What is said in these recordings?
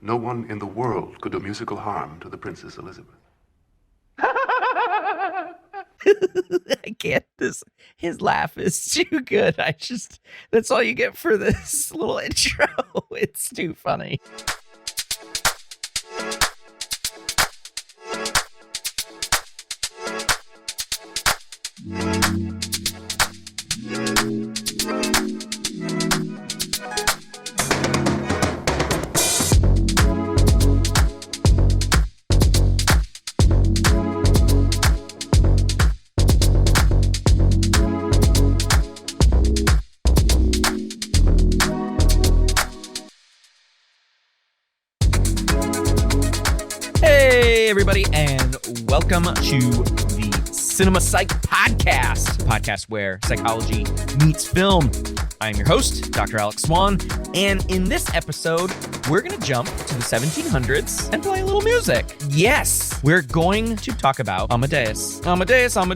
No one in the world could do musical harm to the Princess Elizabeth. I can't. His laugh is too good. That's all you get for this little intro. It's too funny. Hey, everybody, and welcome to the Cinema Psych podcast where psychology meets film. I'm your host, Dr. Alex Swan, and in this episode, we're going to jump to the 1700s and play a little music. Yes, we're going to talk about Amadeus. Amadeus. Yeah,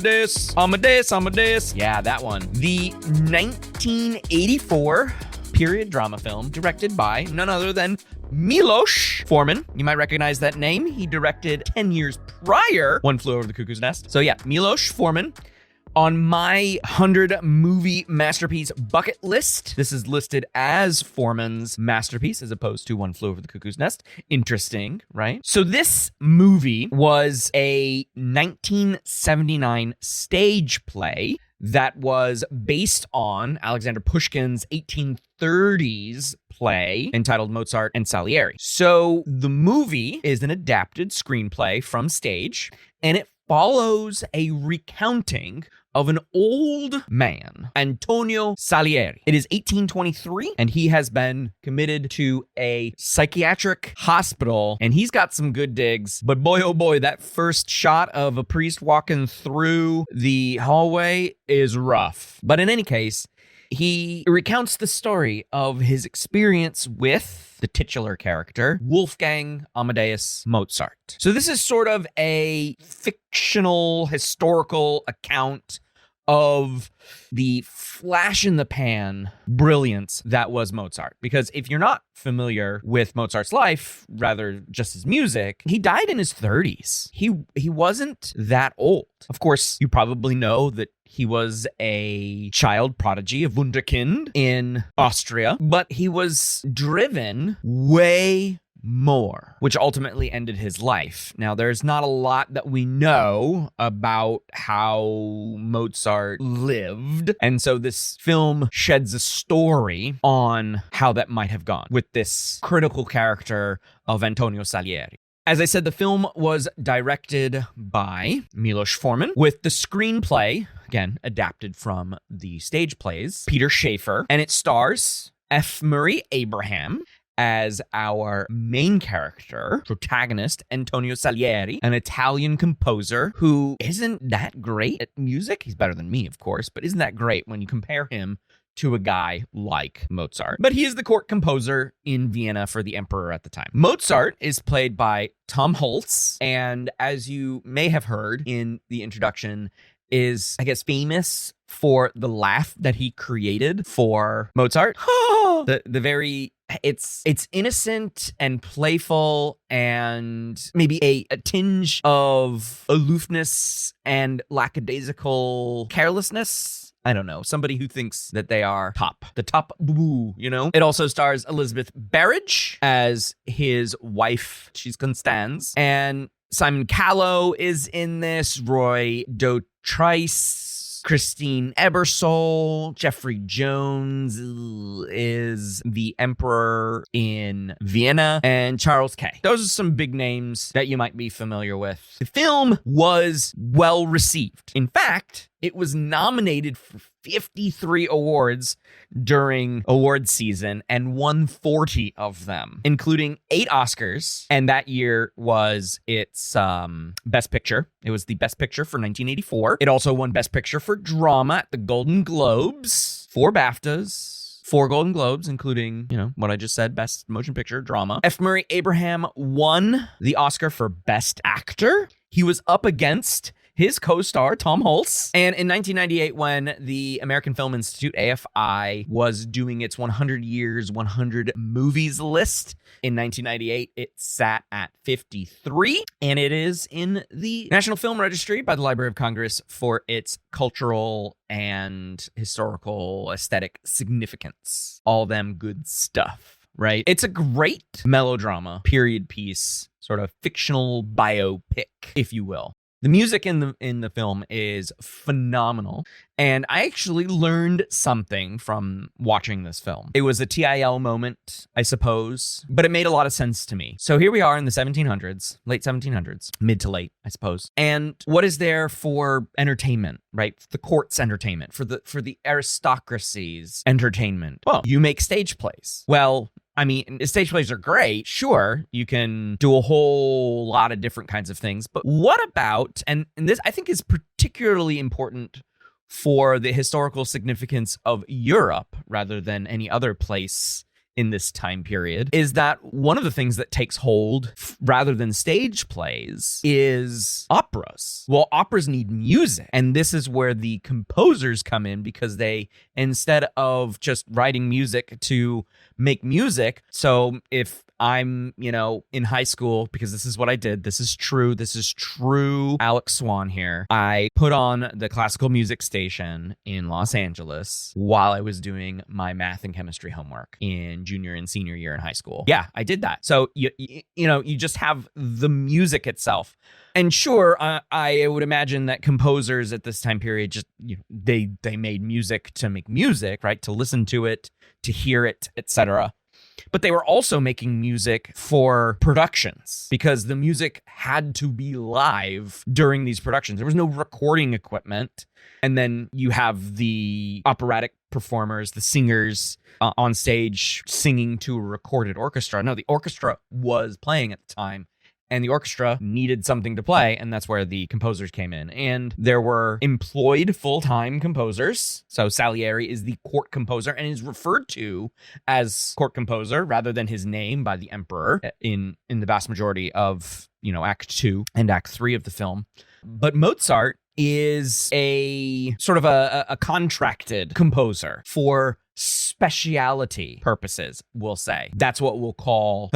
that one. The 1984 period drama film directed by none other than Milos Forman. You might recognize that name. He directed 10 years prior One Flew Over the Cuckoo's Nest. So yeah, Milos Forman. On my 100 movie masterpiece bucket list, this is listed as Forman's masterpiece as opposed to One Flew Over the Cuckoo's Nest. Interesting, right? So this movie was a 1979 stage play that was based on Alexander Pushkin's 1830s play entitled Mozart and Salieri. So the movie is an adapted screenplay from stage, and it follows a recounting of an old man, Antonio Salieri. It is 1823, and he has been committed to a psychiatric hospital, and he's got some good digs. But boy, oh boy, that first shot of a priest walking through the hallway is rough. But in any case, he recounts the story of his experience with the titular character, Wolfgang Amadeus Mozart. So this is sort of a fictional, historical account of the flash-in-the-pan brilliance that was Mozart. Because if you're not familiar with Mozart's life, rather just his music, he died in his 30s. He wasn't that old. Of course, you probably know that he was a child prodigy, a wunderkind in Austria, but he was driven way more, which ultimately ended his life. Now, there's not a lot that we know about how Mozart lived, and so this film sheds a story on how that might have gone with this critical character of Antonio Salieri. As I said, the film was directed by Milos Forman with the screenplay, again, adapted from the stage plays, Peter Shaffer, and it stars F. Murray Abraham as our main character, protagonist, Antonio Salieri, an Italian composer who isn't that great at music. He's better than me, of course, but isn't that great when you compare him to a guy like Mozart. But he is the court composer in Vienna for the emperor at the time. Mozart is played by Tom Holtz, and as you may have heard in the introduction, is, I guess, famous for the laugh that he created for Mozart. It's innocent and playful and maybe a tinge of aloofness and lackadaisical carelessness. I don't know, somebody who thinks that they are the top boo, you know? It also stars Elizabeth Berridge as his wife. She's Constance. And Simon Callow is in this, Roy Dotrice, Christine Ebersole, Jeffrey Jones is the emperor in Vienna, and Charles Kay. Those are some big names that you might be familiar with. The film was well received. In fact, it was nominated for 53 awards during award season and won 40 of them, including 8 Oscars. And that year was its Best Picture. It was the Best Picture for 1984. It also won Best Picture for Drama at the Golden Globes, 4 BAFTAs, 4 Golden Globes, including, what I just said, Best Motion Picture Drama. F. Murray Abraham won the Oscar for Best Actor. He was up against his co-star, Tom Hulce. And in 1998, when the American Film Institute, AFI, was doing its 100 years, 100 movies list, in 1998, it sat at 53, and it is in the National Film Registry by the Library of Congress for its cultural and historical aesthetic significance. All them good stuff, right? It's a great melodrama, period piece, sort of fictional biopic, if you will. The music in the film is phenomenal, and I actually learned something from watching this film. It was a TIL moment, I suppose, but it made a lot of sense to me. So here we are in the 1700s, late 1700s, mid to late, I suppose. And what is there for entertainment, right? The court's entertainment, for the aristocracy's entertainment. Well, you make stage plays. Well, I mean, stage plays are great. Sure, you can do a whole lot of different kinds of things. But what about, and this I think is particularly important for the historical significance of Europe rather than any other place in this time period, is that one of the things that takes hold rather than stage plays is operas. Well, operas need music, and this is where the composers come in, because they, instead of just writing music to make music, so if I'm, in high school, because this is what I did. This is true. Alex Swan here. I put on the classical music station in Los Angeles while I was doing my math and chemistry homework in junior and senior year in high school. Yeah, I did that. So, you just have the music itself. And sure, I would imagine that composers at this time period just, they made music to make music, right? To listen to it, to hear it, etc. But they were also making music for productions, because the music had to be live during these productions. There was no recording equipment. And then you have the operatic performers, the singers on stage singing to a recorded orchestra. No, the orchestra was playing at the time, and the orchestra needed something to play, and that's where the composers came in. And there were employed full-time composers. So Salieri is the court composer and is referred to as court composer rather than his name by the emperor in the vast majority of, Act 2 and Act 3 of the film. But Mozart is a sort of a contracted composer for speciality purposes, we'll say. That's what we'll call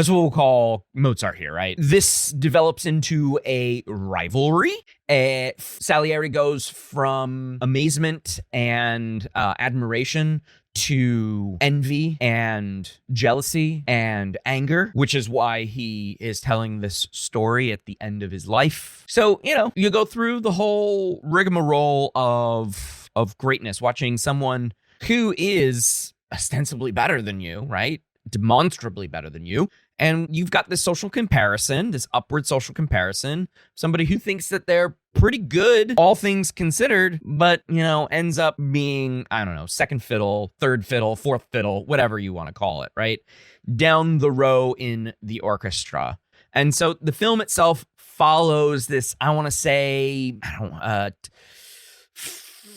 Mozart here, right? This develops into a rivalry. Salieri goes from amazement and admiration to envy and jealousy and anger, which is why he is telling this story at the end of his life. So, you go through the whole rigmarole of greatness, watching someone who is ostensibly better than you, right? Demonstrably better than you. And you've got this social comparison, this upward social comparison, somebody who thinks that they're pretty good, all things considered, but, ends up being, I don't know, second fiddle, third fiddle, fourth fiddle, whatever you want to call it, right? Down the row in the orchestra. And so the film itself follows this, I want to say,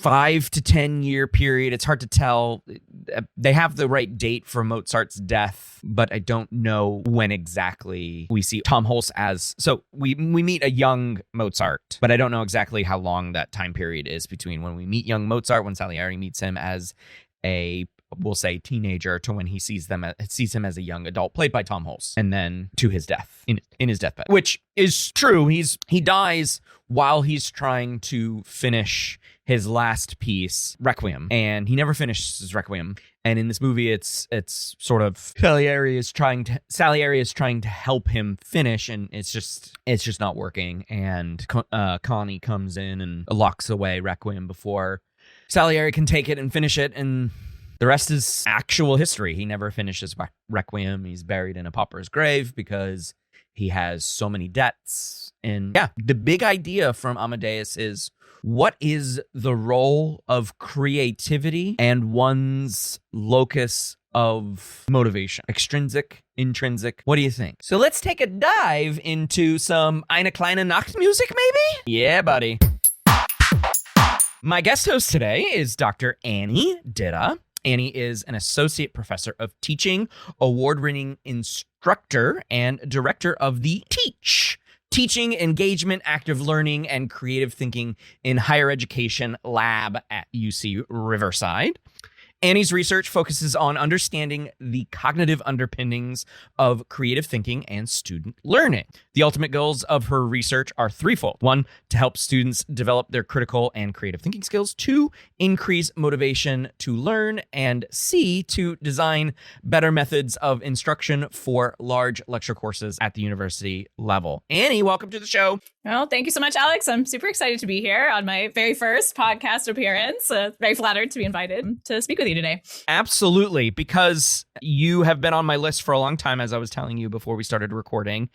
5 to 10 year period. It's hard to tell. They have the right date for Mozart's death, but I don't know when exactly we see Tom Hulce as. So we meet a young Mozart, but I don't know exactly how long that time period is between when we meet young Mozart, when Salieri meets him as we'll say teenager, to when he sees him as a young adult, played by Tom Hulce, and then to his death in his deathbed, which is true. He dies while he's trying to finish his last piece, Requiem, and he never finishes his Requiem. And in this movie, it's sort of Salieri is trying to help him finish, and it's just not working. And Connie comes in and locks away Requiem before Salieri can take it and finish it, and the rest is actual history. He never finishes Requiem. He's buried in a pauper's grave because he has so many debts. And yeah, the big idea from Amadeus is, what is the role of creativity and one's locus of motivation? Extrinsic, intrinsic, what do you think? So let's take a dive into some Eine kleine Nachtmusik, maybe? Yeah, buddy. My guest host today is Dr. Annie Ditta. Annie is an associate professor of teaching, award-winning instructor, and director of the Teach Teaching, Engagement, Active Learning, and Creative Thinking in Higher Education lab at UC Riverside. Annie's research focuses on understanding the cognitive underpinnings of creative thinking and student learning. The ultimate goals of her research are threefold. 1, to help students develop their critical and creative thinking skills. 2, increase motivation to learn. And C, to design better methods of instruction for large lecture courses at the university level. Annie, welcome to the show. Well, thank you so much, Alex. I'm super excited to be here on my very first podcast appearance. Very flattered to be invited to speak with you today. Absolutely, because you have been on my list for a long time, as I was telling you before we started recording.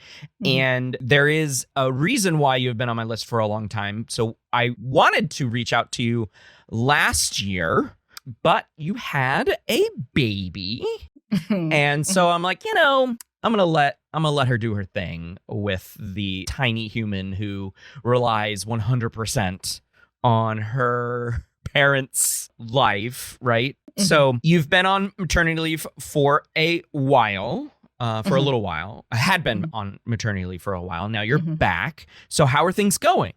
And there is a reason why you've been on my list for a long time. So I wanted to reach out to you last year, but you had a baby. And so I'm like, I'm gonna let her do her thing with the tiny human who relies 100% on her parents' life, right? So you've been on maternity leave for a while. For a little while. I had been on maternity leave for a while. Now you're back. So how are things going?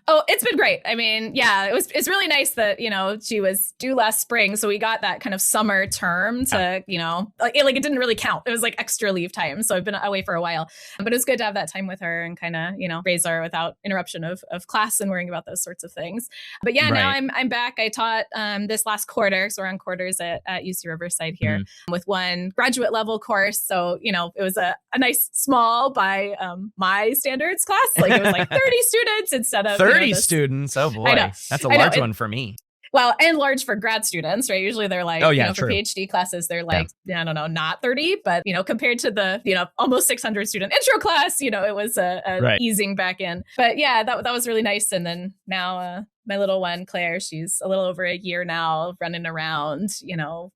Oh, it's been great. I mean, yeah, it's really nice that, she was due last spring. So we got that kind of summer term to, like it didn't really count. It was like extra leave time. So I've been away for a while, but it was good to have that time with her and kind of, raise her without interruption of class and worrying about those sorts of things. But yeah, now I'm back. I taught this last quarter. So we're on quarters at UC Riverside here with one graduate level course. So, it was a nice small by my standards class. Like it was like 30 students instead of 30 students. Oh boy, that's a large one for me. Well, and large for grad students, right? Usually they're like, for PhD classes, they're like, I don't know, not 30, but, compared to the, almost 600 student intro class, it was a easing back in. But yeah, that was really nice. And then now, my little one, Claire, she's a little over a year now, running around,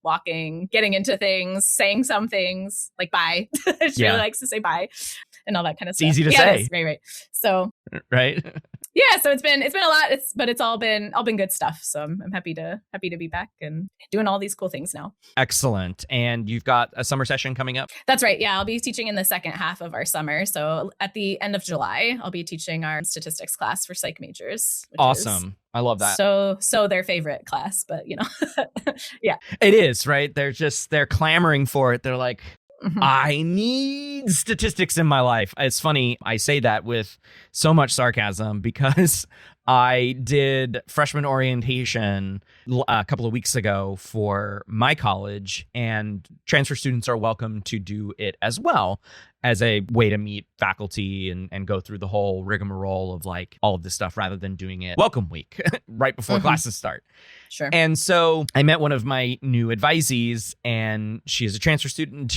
walking, getting into things, saying some things like bye. She really likes to say bye and all that kind of stuff. It's easy to say. Right. So, right. Yeah, so it's been a lot. But it's all been good stuff. So I'm happy to be back and doing all these cool things now. Excellent. And you've got a summer session coming up? That's right. Yeah, I'll be teaching in the second half of our summer. So at the end of July, I'll be teaching our statistics class for psych majors. Awesome. I love that. So their favorite class, but yeah. It is, right? They're clamoring for it. They're like, I need statistics in my life. It's funny. I say that with so much sarcasm because I did freshman orientation a couple of weeks ago for my college, and transfer students are welcome to do it as well as a way to meet faculty and go through the whole rigmarole of like all of this stuff rather than doing it welcome week right before classes start. Sure. And so I met one of my new advisees, and she is a transfer student.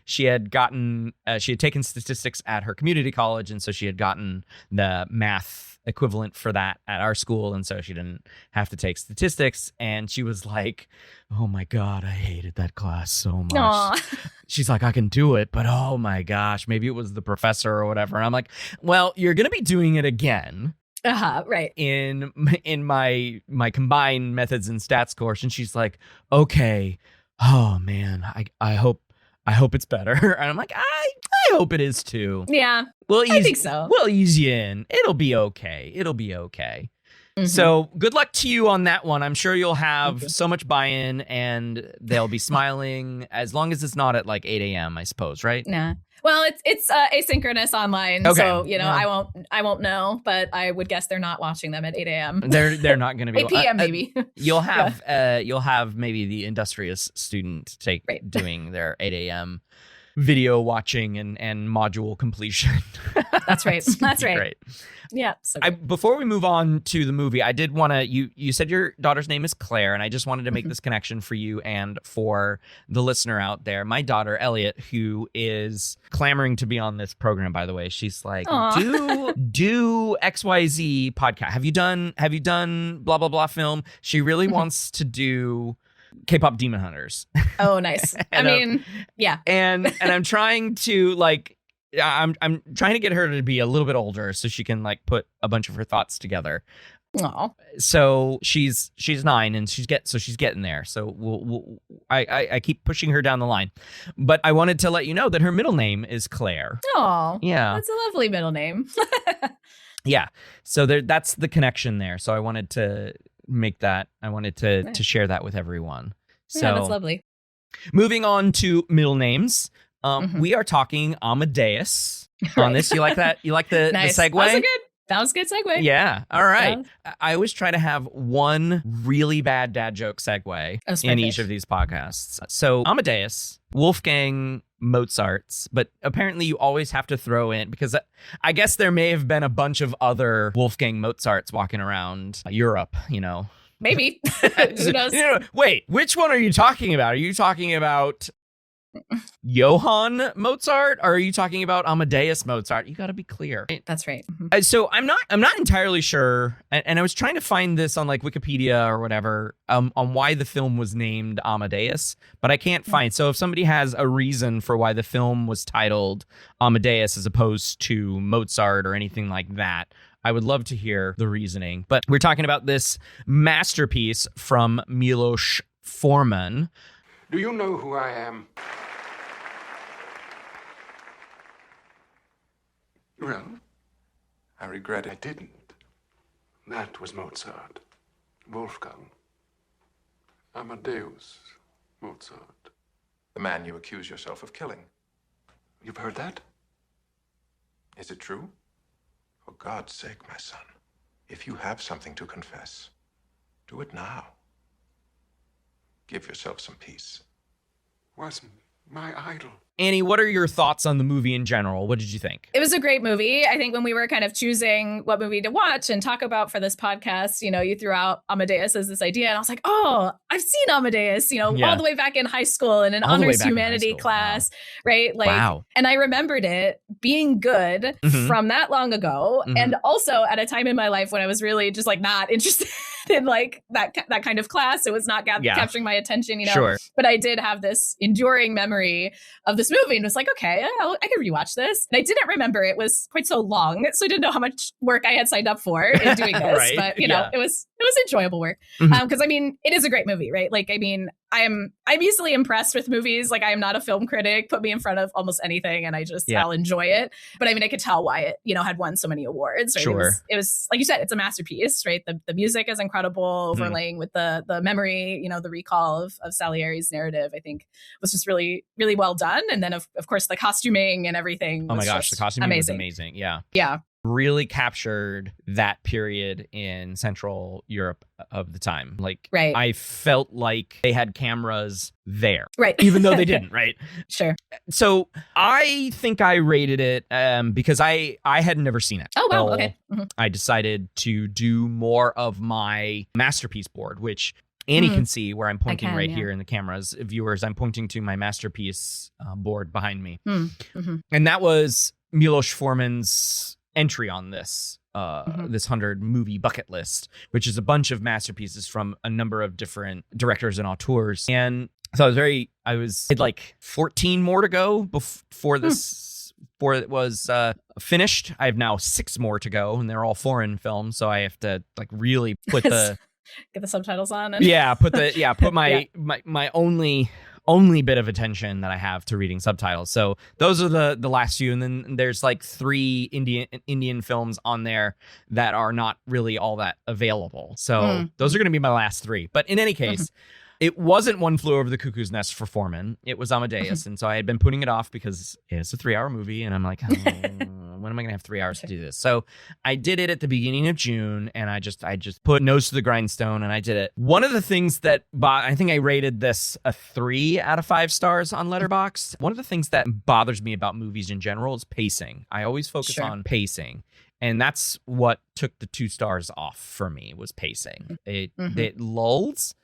She had taken statistics at her community college, and so she had gotten the math equivalent for that at our school, and so she didn't have to take statistics. And she was like, oh my God, I hated that class so much. Aww. She's like, I can do it, but oh my gosh, maybe it was the professor or whatever. And I'm like, well, you're going to be doing it again. Right. In my combined methods and stats course. And she's like, okay, oh man, I hope it's better. And I'm like, I hope it is too. Yeah, I think so. We'll ease you in. It'll be okay. So good luck to you on that one. I'm sure you'll have so much buy-in and they'll be smiling as long as it's not at like 8 a.m., I suppose, right? Nah. Well, it's asynchronous online, okay. So I won't know, but I would guess they're not watching them at 8 a.m. They're not going to be 8 p.m. maybe. You'll have maybe the industrious student doing their 8 a.m. video watching and module completion. That's right. That's right. Great. Yeah. So before we move on to the movie, I did want to, you said your daughter's name is Claire, and I just wanted to make this connection for you and for the listener out there. My daughter, Elliot, who is clamoring to be on this program, by the way, she's like, do XYZ podcast. Have you done blah, blah, blah film? She really wants to do K-pop Demon Hunters. Oh, nice. I mean, yeah. And I'm trying to I'm trying to get her to be a little bit older so she can like put a bunch of her thoughts together. Oh, So she's 9 and she's getting there. So I keep pushing her down the line. But I wanted to let you know that her middle name is Claire. oh, Yeah. that's a lovely middle name. Yeah. So that's the connection there. So I wanted to make that. I wanted to share that with everyone. So Yeah, that's lovely. moving on to middle names. We are talking Amadeus on this. You like that? You like the Nice. segue? That was a good segue. Yeah. All right. Yeah. I always try to have one really bad dad joke segue That's in perfect. each of these podcasts. So Amadeus, Wolfgang Mozart's, but apparently you always have to throw in, because I guess there may have been a bunch of other Wolfgang Mozarts walking around Europe, Maybe. Who knows? Wait, which one are you talking about? Are you talking about Johann Mozart, or are you talking about Amadeus Mozart? You got to be clear. That's right. Mhm. So I'm not entirely sure, and I was trying to find this on like Wikipedia or whatever on why the film was named Amadeus, but I can't find. So if somebody has a reason for why the film was titled Amadeus as opposed to Mozart or anything like that, I would love to hear the reasoning. But we're talking about this masterpiece from Milos Forman. Do you know who I am? Well, I regret I didn't. That was Mozart. Wolfgang. Amadeus Mozart. The man you accuse yourself of killing. You've heard that? Is it true? For God's sake, my son, if you have something to confess, do it now. Give yourself some peace. Was my idol. Annie, what are your thoughts on the movie in general? What did you think? It was a great movie. I think when we were kind of choosing what movie to watch and talk about for this podcast, you threw out Amadeus as this idea. And I was like, oh, I've seen Amadeus, all the way back in high school in an All the way honors back in high humanity school. class, right? Wow. And I remembered it being good from that long ago. And also at a time in my life when I was really just like not interested in like that kind of class. It was not capturing my attention, Sure. But I did have this enduring memory of this movie and was like, okay, I can rewatch this. And I didn't remember it was quite so long, so I didn't know how much work I had signed up for in doing this. Right. But it was enjoyable work. Because it is a great movie, right? Like, I'm easily impressed with movies. Like, I am not a film critic. Put me in front of almost anything, and I'll enjoy it. But I could tell why it had won so many awards. Right? Sure. It was like you said, it's a masterpiece, right? The music is incredible, overlaying with the memory, the recall of Salieri's narrative. I think was just really, really well done. And then of course the costuming and everything. Oh my was gosh, the just costuming was amazing. Yeah. Yeah. Really captured that period in Central Europe of the time. Like, Right. I felt like they had cameras there. Right. Even though they didn't, right? Sure. So I think I rated it because I had never seen it. Oh, wow. So Okay. I decided to do more of my masterpiece board, which Annie can see where I'm pointing here in the cameras. Viewers, I'm pointing to my masterpiece board behind me. And that was Milos Forman's entry on this 100 movie bucket list, which is a bunch of masterpieces from a number of different directors and auteurs. And so I had like 14 more to go before it was finished. I have now 6 more to go, and they're all foreign films, so I have to like really put the get the subtitles on. And put my only bit of attention that I have to reading subtitles. So those are the last few, and then there's like 3 Indian films on there that are not really all that available. So those are going to be my last 3. But in any case, it wasn't One Flew Over the Cuckoo's Nest for Foreman. It was Amadeus, and so I had been putting it off because it's a 3-hour movie, and I'm like, when am I going to have 3 hours to do this? So I did it at the beginning of June, and I just put nose to the grindstone, and I did it. One of the things that I think I rated this a 3 out of 5 stars on Letterboxd. One of the things that bothers me about movies in general is pacing. I always focus on pacing. And that's what took the 2 stars off for me, was pacing. It lulls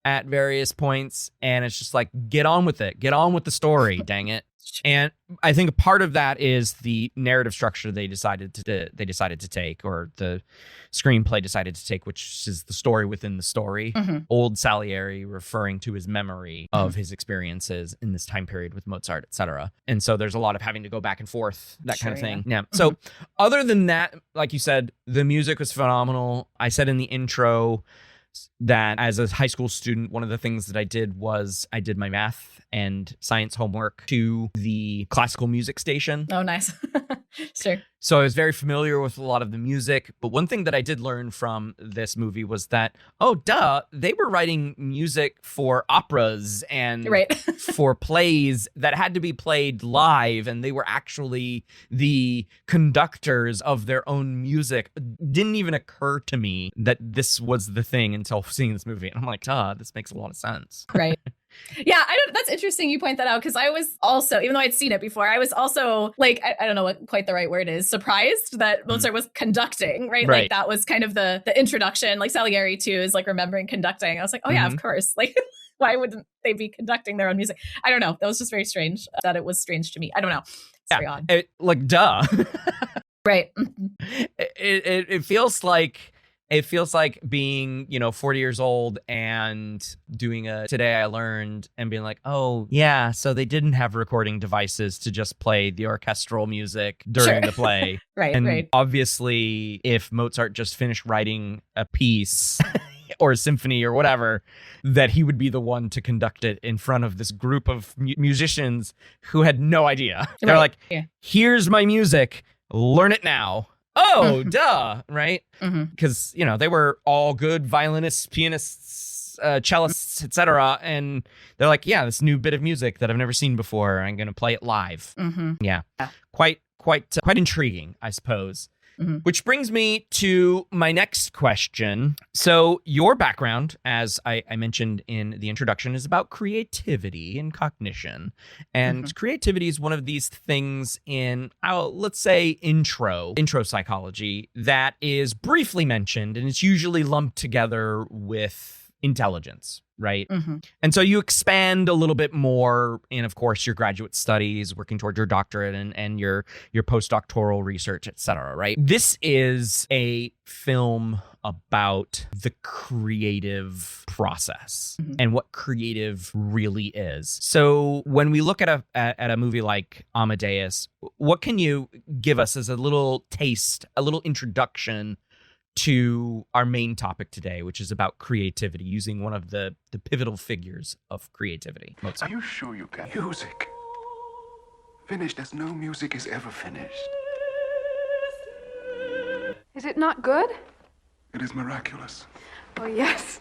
at various points, and it's just like, get on with it. Get on with the story, dang it. And I think part of that is the narrative structure they decided to take, or the screenplay decided to take, which is the story within the story. Old Salieri referring to his memory of his experiences in this time period with Mozart, etc. And so there's a lot of having to go back and forth, that kind of thing. Yeah. So other than that, like you said, the music was phenomenal. I said in the intro that as a high school student, one of the things that I did was I did my math and science homework to the classical music station. Oh, nice. Sure. So I was very familiar with a lot of the music. But one thing that I did learn from this movie was that, they were writing music for operas and for plays that had to be played live. And they were actually the conductors of their own music. It didn't even occur to me that this was the thing until seeing this movie. And I'm like, this makes a lot of sense. Right. Yeah, that's interesting you point that out, because I was also, even though I'd seen it before, I was also like, I don't know what quite the right word is, surprised that Mozart was conducting, right? Like that was kind of the introduction. Like Salieri too is like remembering conducting. I was like, oh yeah, of course. Like, why wouldn't they be conducting their own music? I don't know. That was just very strange. That it was strange to me. I don't know. It's very odd. Duh. Right. It feels like being, 40 years old and doing a Today I Learned and being like, oh, yeah, so they didn't have recording devices to just play the orchestral music during the play. Right. Obviously, if Mozart just finished writing a piece or a symphony or whatever, that he would be the one to conduct it in front of this group of musicians who had no idea. They're like, here's my music, learn it now. Oh, duh, right? Because, they were all good violinists, pianists, cellists, etc. And they're like, yeah, this new bit of music that I've never seen before. I'm going to play it live. Yeah. Quite intriguing, I suppose. Which brings me to my next question. So your background, as I mentioned in the introduction, is about creativity and cognition. And creativity is one of these things in, let's say, intro psychology that is briefly mentioned, and it's usually lumped together with intelligence, right? And so you expand a little bit more in, of course, your graduate studies, working toward your doctorate and your postdoctoral research, et cetera, right? This is a film about the creative process and what creative really is. So when we look at a movie like Amadeus, what can you give us as a little taste, a little introduction to our main topic today, which is about creativity, using one of the pivotal figures of creativity, Mozart? Are you sure you can? Music. Finished as no music is ever finished. Is it not good? It is miraculous. Oh, yes.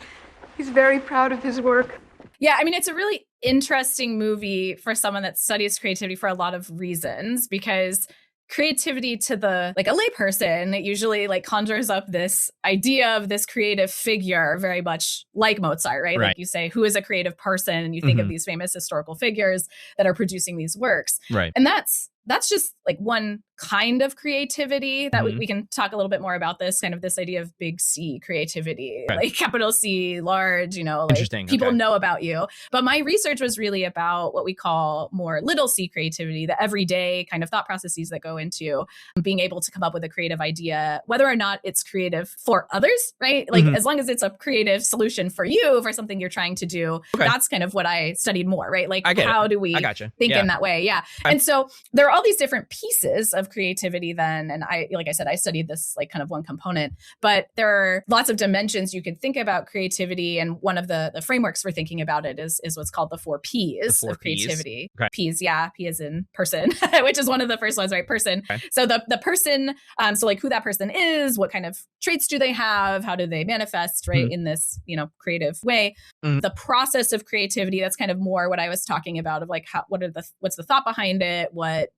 He's very proud of his work. Yeah, I mean, it's a really interesting movie for someone that studies creativity for a lot of reasons, because creativity to a layperson, it usually conjures up this idea of this creative figure, very much like Mozart, right? Like you say, who is a creative person? And you think of these famous historical figures that are producing these works. Right. And that's just one kind of creativity that we can talk a little bit more about this, kind of this idea of big C creativity, like capital C, large, Interesting. People know about you. But my research was really about what we call more little C creativity, the everyday kind of thought processes that go into being able to come up with a creative idea, whether or not it's creative for others, right? As long as it's a creative solution for you, for something you're trying to do, that's kind of what I studied more, right? How do we think in that way? Yeah. And so there are all these different pieces of creativity then. And I studied this kind of one component, but there are lots of dimensions you could think about creativity. And one of the frameworks for thinking about it is what's called the 4 Ps of creativity. Okay. Ps, yeah. P is in person, which is one of the first ones, right? Person. Okay. So the person, who that person is, what kind of traits do they have? How do they manifest, right? In this, creative way. The process of creativity, that's kind of more what I was talking about of what's the thought behind it? What,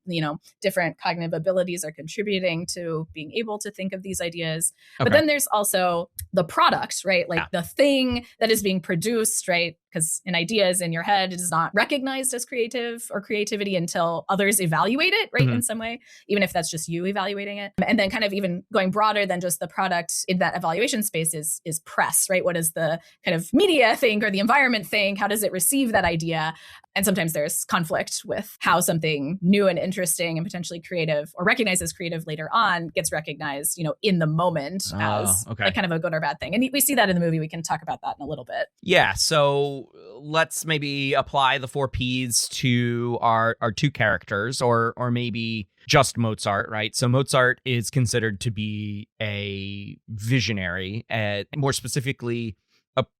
different cognitive abilities are contributing to being able to think of these ideas. Okay. But then there's also the product, right? The thing that is being produced, right? Because an idea is in your head, it is not recognized as creative or creativity until others evaluate it, right? In some way, even if that's just you evaluating it. And then kind of even going broader than just the product in that evaluation space is press, right? What does the kind of media think or the environment think? How does it receive that idea? And sometimes there's conflict with how something new and interesting and potentially creative or recognized as creative later on gets recognized, in the moment as like kind of a good or bad thing. And we see that in the movie. We can talk about that in a little bit. Yeah. So let's maybe apply the 4 Ps to our 2 characters or maybe just Mozart, right? So Mozart is considered to be a visionary, more specifically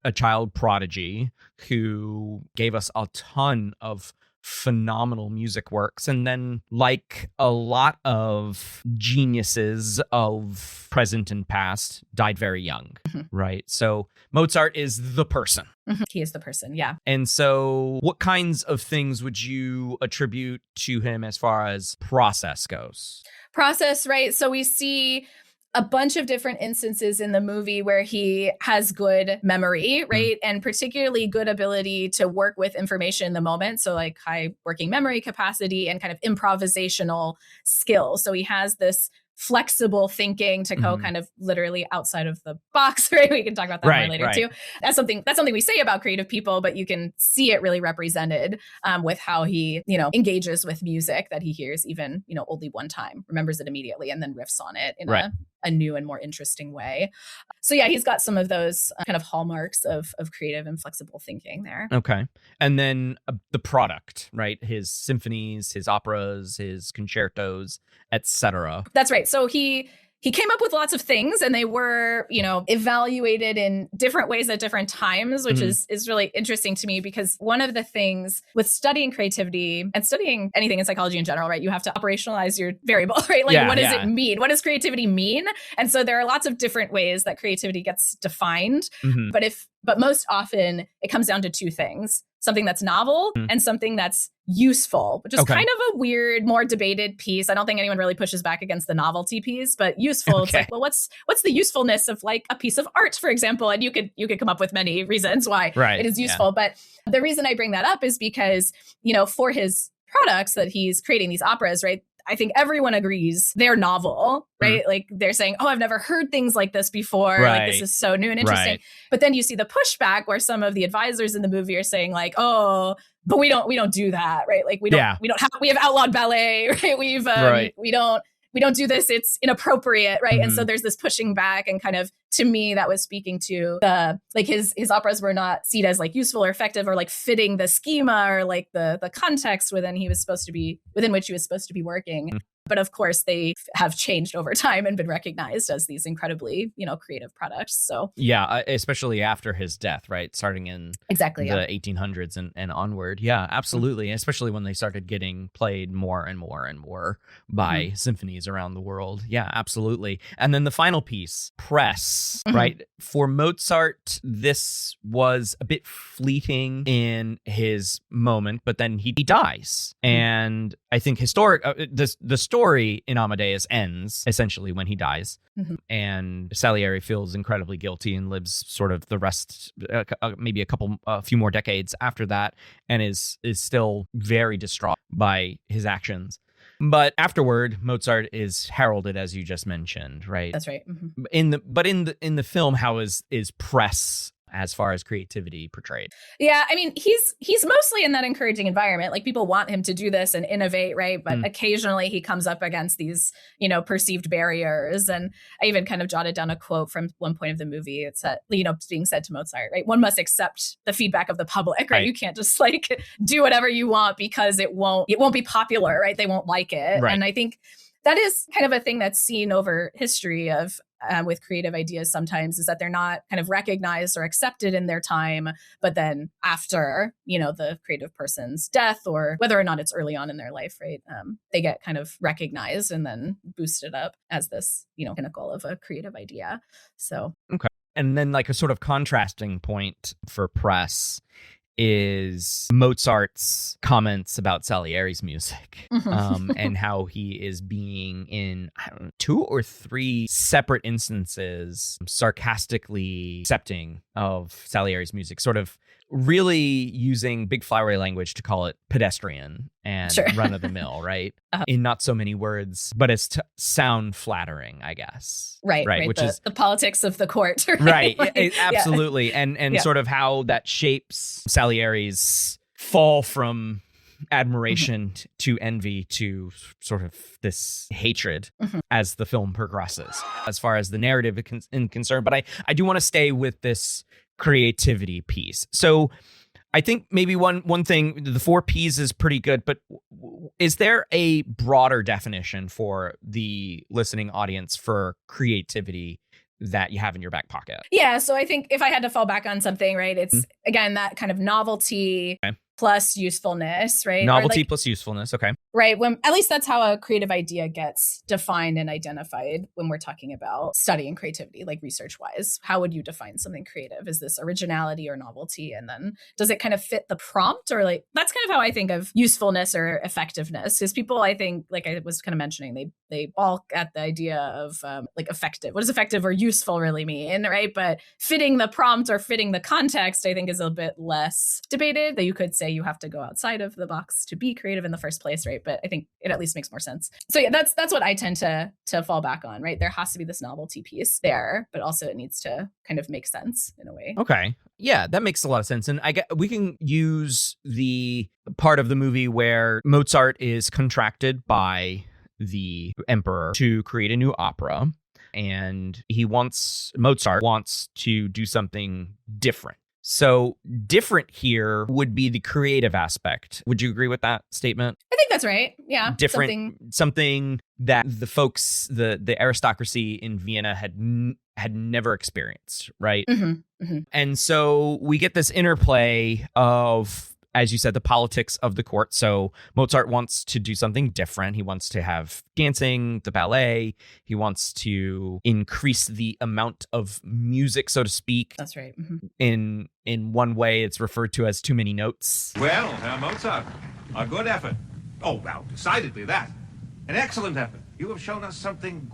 a child prodigy who gave us a ton of phenomenal music works. And then, like a lot of geniuses of present and past, died very young, right? So Mozart is the person. He is the person, yeah. And so what kinds of things would you attribute to him as far as process goes? Process, right? So we see a bunch of different instances in the movie where he has good memory, right? And particularly good ability to work with information in the moment. So like high working memory capacity and kind of improvisational skills. So he has this flexible thinking to go kind of literally outside of the box, right? We can talk about that more later too. That's something we say about creative people, but you can see it really represented with how he, engages with music that he hears even, only one time, remembers it immediately, and then riffs on it in a new and more interesting way. So yeah, he's got some of those kind of hallmarks of creative and flexible thinking there. Okay. And then the product, right? His symphonies, his operas, his concertos, etc. That's right. So he came up with lots of things, and they were, evaluated in different ways at different times, which is really interesting to me, because one of the things with studying creativity and studying anything in psychology in general, right, you have to operationalize your variable, right? Like, what does it mean? What does creativity mean? And so there are lots of different ways that creativity gets defined. But most often it comes down to 2 things: something that's novel and something that's useful, which is kind of a weird, more debated piece. I don't think anyone really pushes back against the novelty piece, but useful. It's like, well, what's the usefulness of like a piece of art, for example? And you could come up with many reasons why it is useful. But the reason I bring that up is because, for his products that he's creating, these operas, right? I think everyone agrees they're novel, right? Like they're saying, oh, I've never heard things like this before. Like this is so new and interesting. But then you see the pushback where some of the advisors in the movie are saying like, oh, but we don't do that, right? Like we have outlawed ballet, right? We don't do this. It's inappropriate, right? And so there's this pushing back, and kind of, to me, that was speaking to the, like his operas were not seen as like useful or effective or like fitting the schema or like the context within which he was supposed to be working. But of course, they have changed over time and been recognized as these incredibly, creative products. So yeah, especially after his death, right? Starting in the 1800s and onward. Yeah, absolutely. Especially when they started getting played more and more and more by symphonies around the world. Yeah, absolutely. And then the final piece, press, right? For Mozart, this was a bit fleeting in his moment, but then he dies. And I think the story in Amadeus ends essentially when he dies, and Salieri feels incredibly guilty and lives sort of the rest, maybe a few more decades after that, and is still very distraught by his actions. But afterward, Mozart is heralded, as you just mentioned, right? That's right. In the film, how is press as far as creativity portrayed? Yeah, I mean, he's mostly in that encouraging environment. Like, people want him to do this and innovate, right? But occasionally he comes up against these, perceived barriers. And I even kind of jotted down a quote from one point of the movie. It's being said to Mozart, right? One must accept the feedback of the public, right? You can't just like do whatever you want because it won't be popular, right? They won't like it. Right. And I think that is kind of a thing that's seen over history of with creative ideas sometimes, is that they're not kind of recognized or accepted in their time, but then after, the creative person's death, or whether or not it's early on in their life, right? They get kind of recognized and then boosted up as this, pinnacle of a creative idea. So. Okay. And then like a sort of contrasting point for press is Mozart's comments about Salieri's music, and how he is being in 2 or 3 separate instances sarcastically accepting of Salieri's music, sort of really using big flowery language to call it pedestrian and run of the mill, right? In not so many words, but it's to sound flattering, I guess. Right. Which is the politics of the court. Right. Like, absolutely. And sort of how that shapes Salieri's fall from admiration to envy to sort of this hatred as the film progresses, as far as the narrative is concerned. But I do want to stay with this creativity piece. So I think maybe one thing, the 4 Ps is pretty good, but is there a broader definition for the listening audience for creativity that you have in your back pocket? Yeah. So I think if I had to fall back on something, right, it's again, that kind of novelty plus usefulness, right? Novelty plus usefulness. Okay. Right. When at least that's how a creative idea gets defined and identified when we're talking about studying creativity, like research wise. How would you define something creative? Is this originality or novelty? And then does it kind of fit the prompt? Or like that's kind of how I think of usefulness or effectiveness. Because people, I think, like I was kind of mentioning, they balk at the idea of like effective. What does effective or useful really mean? Right. But fitting the prompt or fitting the context, I think, is a bit less debated. That you could say you have to go outside of the box to be creative in the first place, right? But I think it at least makes more sense. So yeah, that's what I tend to fall back on, right? There has to be this novelty piece there, but also it needs to kind of make sense in a way. Okay. Yeah, that makes a lot of sense. And we can use the part of the movie where Mozart is contracted by the emperor to create a new opera, and Mozart wants to do something different. So different here would be the creative aspect. Would you agree with that statement? I think that's right. Yeah. Different, something that the folks, the aristocracy in Vienna had never experienced, right? And so we get this interplay of, as you said, the politics of the court. So Mozart wants to do something different. He wants to have dancing, the ballet. He wants to increase the amount of music, so to speak. That's right. In one way, it's referred to as too many notes. Well, Herr Mozart, a good effort. Oh, well, decidedly that. An excellent effort. You have shown us something.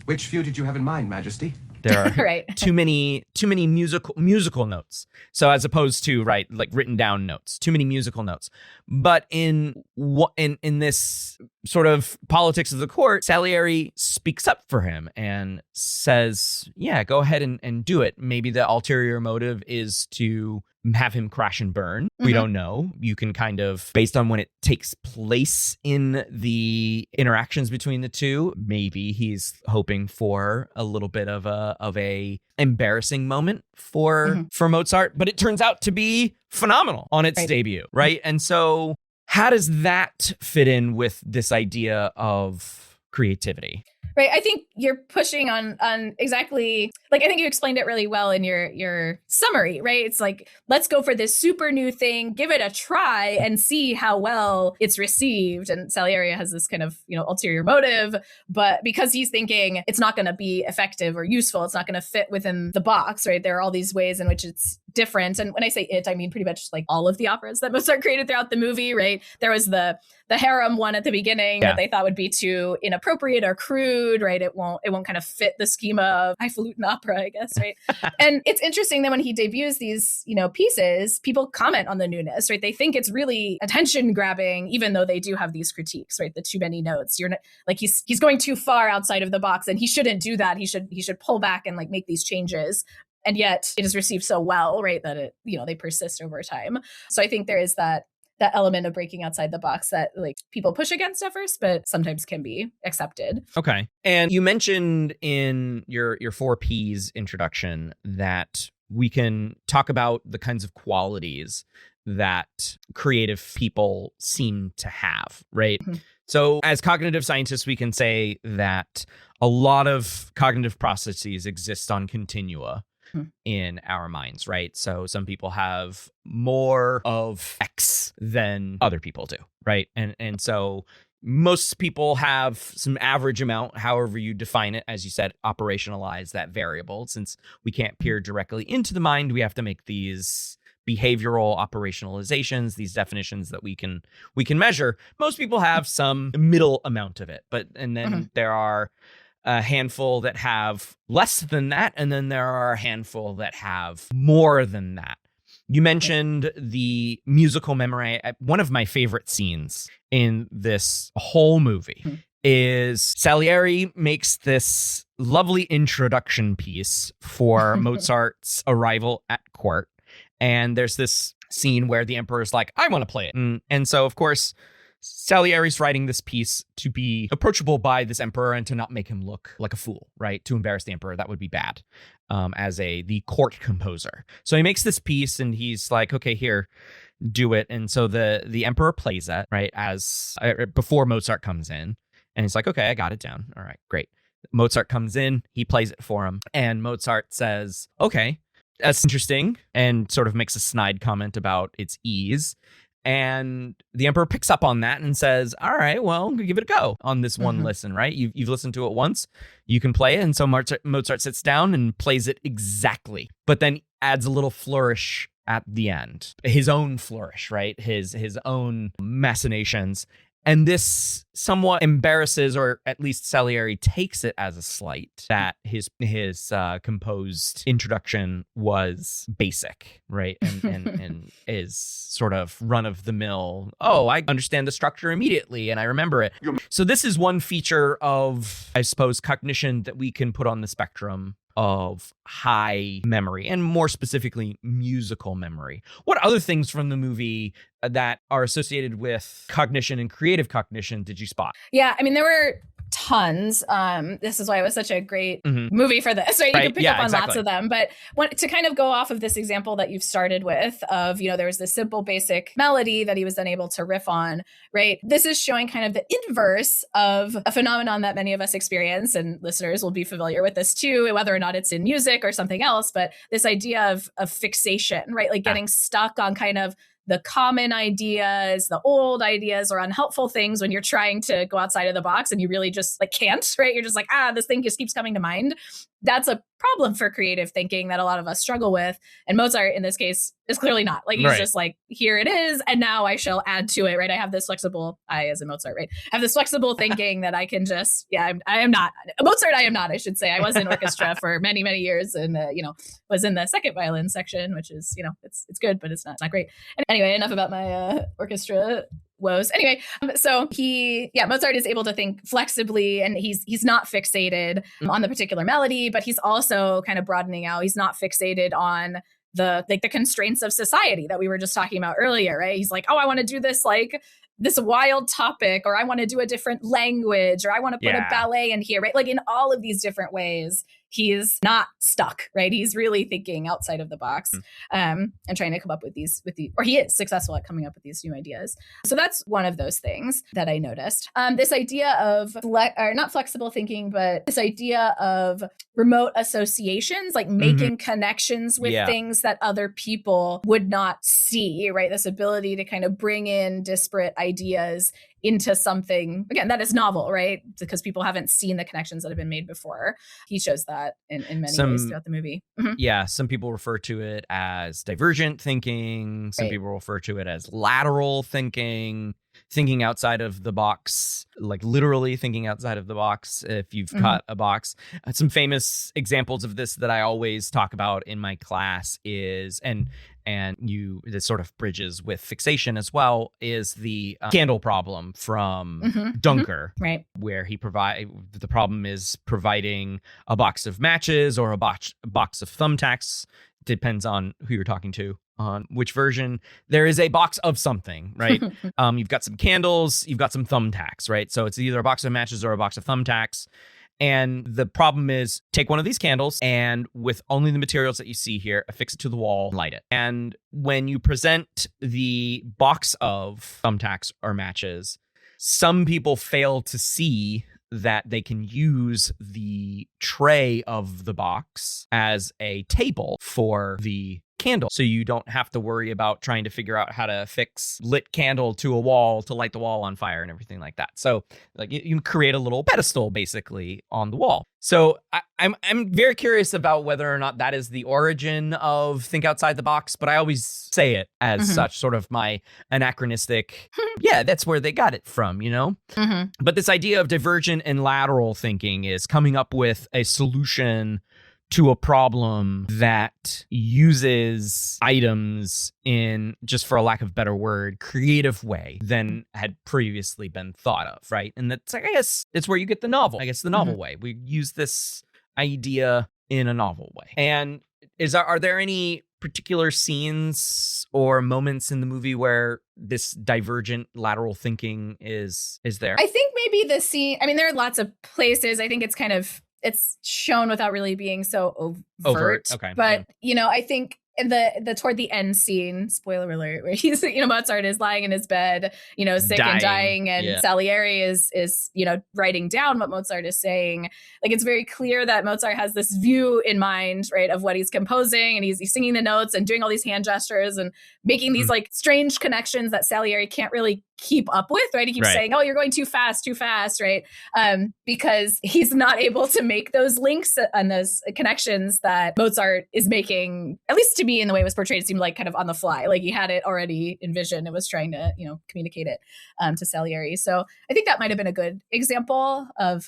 Which view did you have in mind, Majesty? There are Right. too many musical notes. So as opposed to like written down notes, too many musical notes. But in this sort of politics of the court, Salieri speaks up for him and says, "Yeah, go ahead and do it." Maybe the ulterior motive is to have him crash and burn. We don't know. You can kind of, based on when it takes place in the interactions between the two, maybe he's hoping for a little bit of a embarrassing moment for Mozart, but it turns out to be phenomenal on its debut, right? And so how does that fit in with this idea of creativity? Right. I think you're pushing on exactly, like, I think you explained it really well in your summary, right? It's like, let's go for this super new thing, give it a try and see how well it's received. And Salieri has this kind of, ulterior motive, but because he's thinking it's not going to be effective or useful, it's not going to fit within the box, right? There are all these ways in which it's different. And when I say it, I mean pretty much like all of the operas that Mozart created throughout the movie, right? There was the harem one at the beginning that they thought would be too inappropriate or crude, right? It won't kind of fit the schema of highfalutin opera, I guess, right? And it's interesting that when he debuts these, pieces, people comment on the newness, right? They think it's really attention grabbing, even though they do have these critiques, right? The too many notes. You're not like he's going too far outside of the box, and he shouldn't do that. He should pull back and like make these changes. And yet it is received so well, right, that it, they persist over time. So I think there is that element of breaking outside the box that like people push against at first, but sometimes can be accepted. Okay. And you mentioned in your 4 Ps introduction that we can talk about the kinds of qualities that creative people seem to have, right? So as cognitive scientists, we can say that a lot of cognitive processes exist on continua in our minds, right? So some people have more of X than other people do, right? And so most people have some average amount, however you define it, as you said, operationalize that variable. Since we can't peer directly into the mind, we have to make these behavioral operationalizations, these definitions that we can measure. Most people have some middle amount of it, and then there are a handful that have less than that, and then there are a handful that have more than that. You mentioned the musical memory. One of my favorite scenes in this whole movie is Salieri makes this lovely introduction piece for Mozart's arrival at court. And there's this scene where the emperor's like, I want to play it. And so, of course, Salieri's writing this piece to be approachable by this emperor and to not make him look like a fool, right? To embarrass the emperor, that would be bad as the court composer. So he makes this piece and he's like, okay, here, do it. And so the emperor plays it, right, as before Mozart comes in. And he's like, okay, I got it down. All right, great. Mozart comes in, he plays it for him. And Mozart says, okay, that's interesting, and sort of makes a snide comment about its ease. And the emperor picks up on that and says, all right, well, give it a go on this one listen, right? You've listened to it once, you can play it. And so Mozart sits down and plays it exactly, but then adds a little flourish at the end, his own flourish, right? His own machinations. And this somewhat embarrasses, or at least Salieri takes it as a slight, that his composed introduction was basic, right? And is sort of run of the mill. Oh, I understand the structure immediately and I remember it. So this is one feature of, I suppose, cognition that we can put on the spectrum of high memory, and more specifically musical memory. What other things from the movie that are associated with cognition and creative cognition did you spot? Yeah, I mean, there were tons. This is why it was such a great movie for this, right? You can pick up on lots of them. But to kind of go off of this example that you've started with of, there was this simple basic melody that he was then able to riff on, right? This is showing kind of the inverse of a phenomenon that many of us experience, and listeners will be familiar with this too, whether or not it's in music or something else, but this idea of fixation, right? Like getting stuck on kind of the common ideas, the old ideas, or unhelpful things when you're trying to go outside of the box and you really just can't, right? You're just like, this thing just keeps coming to mind. That's a problem for creative thinking that a lot of us struggle with. And Mozart, in this case, is clearly not. He's just like, here it is, and now I shall add to it, right? I have this flexible, as in Mozart, right? I have this flexible thinking that I can just, I am not. Mozart, I am not, I should say. I was in orchestra for many, many years and, was in the second violin section, which is, it's good, but it's not great. And anyway, enough about my orchestra woes. Anyway, so Mozart is able to think flexibly, and he's not fixated on the particular melody, but he's also kind of broadening out. He's not fixated on the constraints of society that we were just talking about earlier, right? He's like, oh, I want to do this this wild topic, or I want to do a different language, or I want to put a ballet in here, right? In all of these different ways, he's not stuck, right? He's really thinking outside of the box and trying to come up with these, or he is successful at coming up with these new ideas. So that's one of those things that I noticed. This idea of, not flexible thinking, but this idea of remote associations, making connections with things that other people would not see, right? This ability to kind of bring in disparate ideas into something, again, that is novel, right? Because people haven't seen the connections that have been made before. He shows that in many ways throughout the movie. Yeah, some people refer to it as divergent thinking. Some people refer to it as lateral thinking outside of the box, literally thinking outside of the box if you've cut a box. Some famous examples of this that I always talk about in my class is, and this sort of bridges with fixation as well, is the candle problem from Dunker, right? Where the problem is providing a box of matches or a box of thumbtacks. Depends on who you're talking to on which version. There is a box of something, right? You've got some candles, you've got some thumbtacks, right? So it's either a box of matches or a box of thumbtacks. And the problem is, take one of these candles and with only the materials that you see here, affix it to the wall, light it. And when you present the box of thumbtacks or matches, some people fail to see that they can use the tray of the box as a table for the candle. So you don't have to worry about trying to figure out how to fix lit candle to a wall to light the wall on fire and everything like that. So you create a little pedestal basically on the wall. So I'm very curious about whether or not that is the origin of think outside the box, but I always say it as such, sort of my anachronistic, that's where they got it from, But this idea of divergent and lateral thinking is coming up with a solution to a problem that uses items in, just for a lack of a better word, creative way than had previously been thought of, right? And that's, I guess, it's where you get the novel. I guess the novel way. We use this idea in a novel way. And are there any particular scenes or moments in the movie where this divergent lateral thinking is there? I think maybe the scene, I mean, there are lots of places. I think it's shown without really being so overt. Okay. But, I think in the toward the end scene, spoiler alert, where he's, Mozart is lying in his bed, sick and dying, and Salieri is, writing down what Mozart is saying. Like, it's very clear that Mozart has this view in mind, right, of what he's composing, and he's singing the notes and doing all these hand gestures and making these like strange connections that Salieri can't really keep up with, right? He keeps saying, "Oh, you're going too fast, right?" Because he's not able to make those links and those connections that Mozart is making, at least to me in the way it was portrayed, it seemed like kind of on the fly. Like he had it already envisioned and was trying to, communicate it to Salieri. So I think that might have been a good example of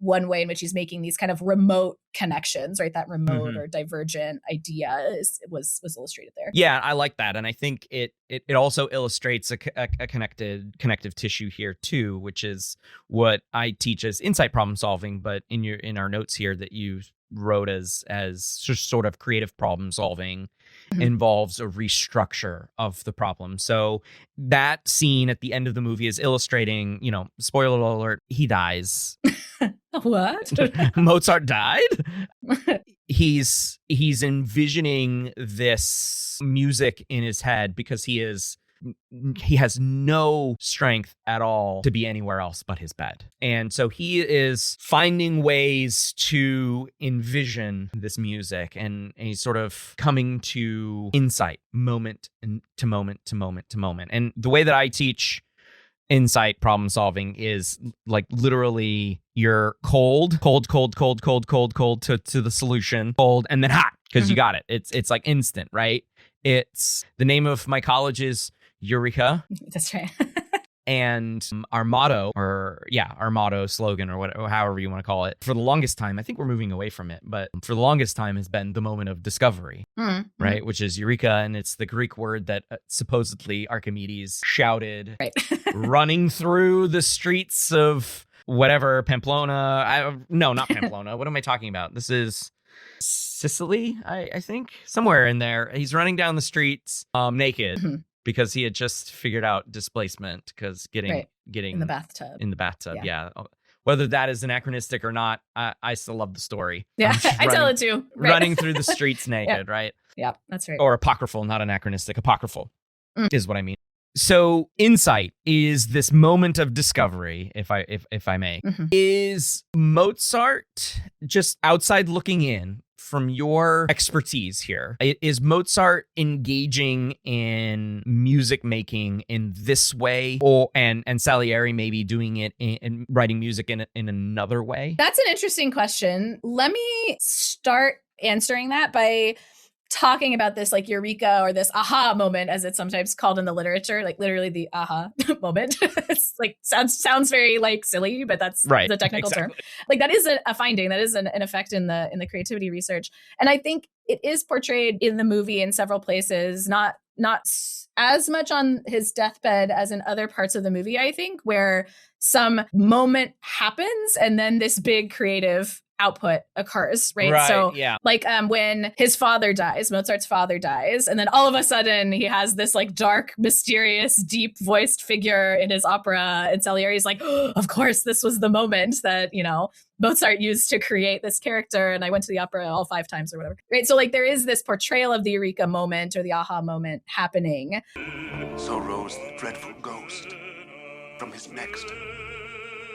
one way in which he's making these kind of remote connections, right? That remote or divergent idea was illustrated there. Yeah, I like that. And I think it also illustrates a connective tissue here too, which is what I teach as insight problem solving, but in our notes here that you wrote as just sort of creative problem solving involves a restructure of the problem. So that scene at the end of the movie is illustrating, spoiler alert, he dies. What? Mozart died? He's envisioning this music in his head because he has no strength at all to be anywhere else but his bed. And so he is finding ways to envision this music, and he's sort of coming to insight moment to moment to moment to moment. And the way that I teach insight problem solving is like literally you're cold to the solution, cold, and then hot because you got it. It's like instant, right? It's the name of my college is Eureka. That's right. And our motto, slogan, or whatever, however you want to call it, for the longest time, I think we're moving away from it, but for the longest time has been the moment of discovery, right? Which is Eureka, and it's the Greek word that supposedly Archimedes shouted, running through the streets of whatever, Pamplona. No, not Pamplona. What am I talking about? This is Sicily, I think, somewhere in there. He's running down the streets naked. Because he had just figured out displacement, because getting in the bathtub. Yeah. Whether that is anachronistic or not, I still love the story. Yeah, I tell it too. Right. Running through the streets naked, right? Yeah, that's right. Or apocryphal, not anachronistic. Apocryphal is what I mean. So insight is this moment of discovery, if I may. Is Mozart just outside looking in? From your expertise here, is Mozart engaging in music making in this way, and Salieri maybe doing it and writing music in another way? That's an interesting question. Let me start answering that by talking about this like eureka or this aha moment, as it's sometimes called in the literature, like literally the aha moment. It's like sounds very like silly, but that's the technical term. Like that is a finding, that is an effect in the creativity research. And I think it is portrayed in the movie in several places, not as much on his deathbed as in other parts of the movie, I think, where some moment happens and then this big creative output occurs, right? So like when his father dies, Mozart's father dies, and then all of a sudden he has this like dark, mysterious, deep voiced figure in his opera, and Salieri's like, oh, of course, this was the moment that, Mozart used to create this character, and I went to the opera all 5 times or whatever, right? So like there is this portrayal of the eureka moment or the aha moment happening. So rose the dreadful ghost from his next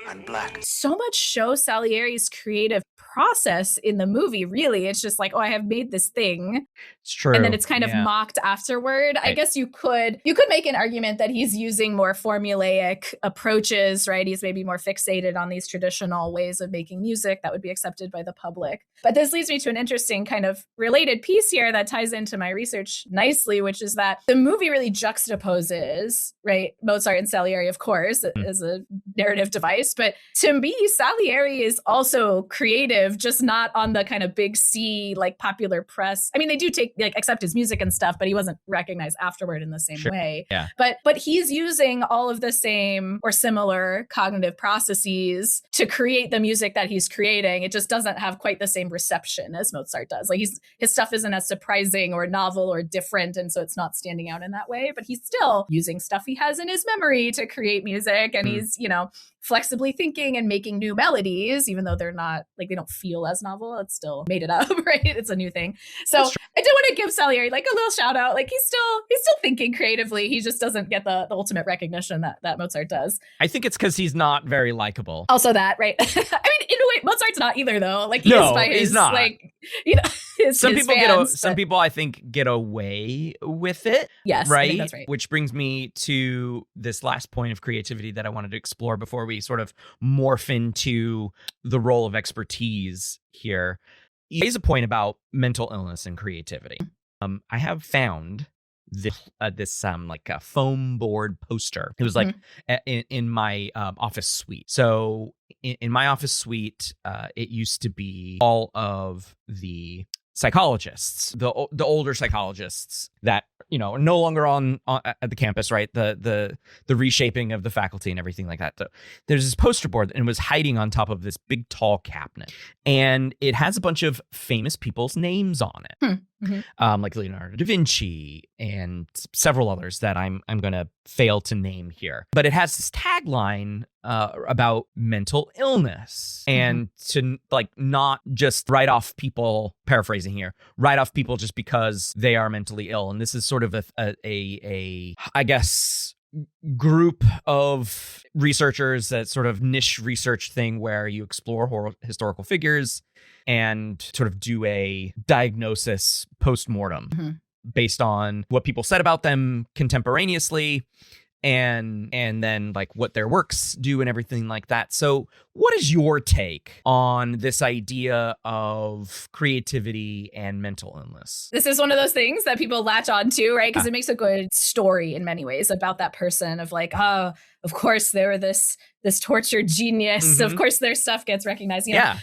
and black. So much shows Salieri's creative process in the movie, really. It's just like, oh, I have made this thing. It's true. And then it's kind of mocked afterward. I guess you could make an argument that he's using more formulaic approaches, right? He's maybe more fixated on these traditional ways of making music that would be accepted by the public. But this leads me to an interesting kind of related piece here that ties into my research nicely, which is that the movie really juxtaposes, right, Mozart and Salieri, of course, as a narrative device, artist. But to me, Salieri is also creative, just not on the kind of big C, like popular press. I mean, they do accept his music and stuff, but he wasn't recognized afterward in the same way. Yeah. But he's using all of the same or similar cognitive processes to create the music that he's creating. It just doesn't have quite the same reception as Mozart does. Like his stuff isn't as surprising or novel or different, and so it's not standing out in that way. But he's still using stuff he has in his memory to create music, and he's, you know, flexibly thinking and making new melodies, even though they're not, like, they don't feel as novel. It's still made it up, right? It's a new thing. So I did want to give Salieri like a little shout out. Like he's still thinking creatively. He just doesn't get the ultimate recognition that Mozart does. I think it's because he's not very likable. Also that, right? I mean, in a way, Mozart's not either, though. Like, he is by his, he's not. Like, you know, some his people fans, some people I think get away with it. Yes, right? I think that's right. Which brings me to this last point of creativity that I wanted to explore before we sort of morph into the role of expertise here. You raise a point about mental illness and creativity. I have found this like a foam board poster. It was like in my office suite. So in my office suite, it used to be all of the psychologists, the older psychologists that, you know, are no longer on at the campus, right? The reshaping of the faculty and everything like that. So there's this poster board, and it was hiding on top of this big tall cabinet, and it has a bunch of famous people's names on it. Like Leonardo da Vinci and several others that I'm going to fail to name here. But it has this tagline about mental illness and to like not just write off people, paraphrasing here, write off people just because they are mentally ill. And this is sort of a I guess, group of researchers, that sort of niche research thing where you explore historical figures and sort of do a diagnosis post-mortem based on what people said about them contemporaneously, and then like what their works do and everything like that. So what is your take on this idea of creativity and mental illness? This is one of those things that people latch on to, right? Because it makes a good story in many ways about that person, of like, oh, of course they were this tortured genius. Of course their stuff gets recognized. You know?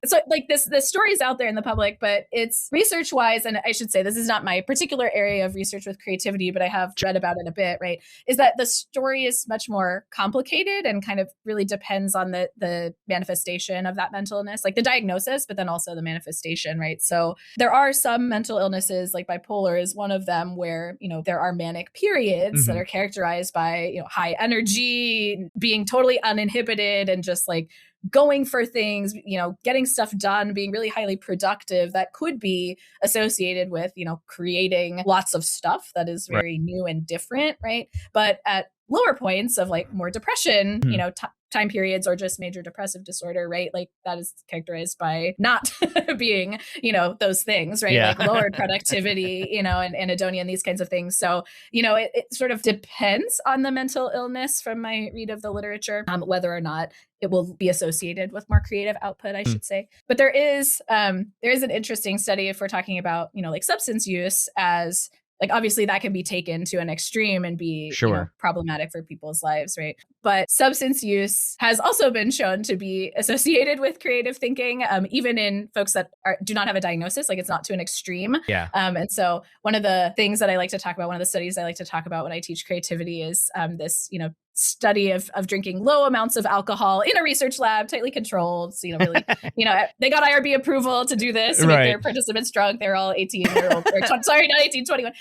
So like this story is out there in the public, but it's research wise, and I should say this is not my particular area of research with creativity, but I have read about it a bit, right? Is that the story is much more complicated and kind of really depends on the manifestation of that mental illness, like the diagnosis, but then also the manifestation, right? So there are some mental illnesses, like bipolar is one of them, where, you know, there are manic periods that are characterized by, you know, high energy, being totally uninhibited and just like going for things, you know, getting stuff done, being really highly productive, that could be associated with, you know, creating lots of stuff that is very new and different, right? But at lower points of like more depression, you know, time periods, or just major depressive disorder, right? Like that is characterized by not being, you know, those things, right? Like lowered productivity, you know, and anhedonia and these kinds of things. So, you know, it sort of depends on the mental illness from my read of the literature, whether or not it will be associated with more creative output, I should say. But there is an interesting study, if we're talking about, you know, like substance use, as like, obviously that can be taken to an extreme and be you know, problematic for people's lives, right? But substance use has also been shown to be associated with creative thinking, even in folks that do not have a diagnosis, like it's not to an extreme. And so one of the things that I like to talk about, one of the studies I like to talk about when I teach creativity is this, you know, study of drinking low amounts of alcohol in a research lab, tightly controlled. So, you know, really, you know, they got IRB approval to do this, to make their participants drunk. They're all 18-year-old, sorry, not 18, 21.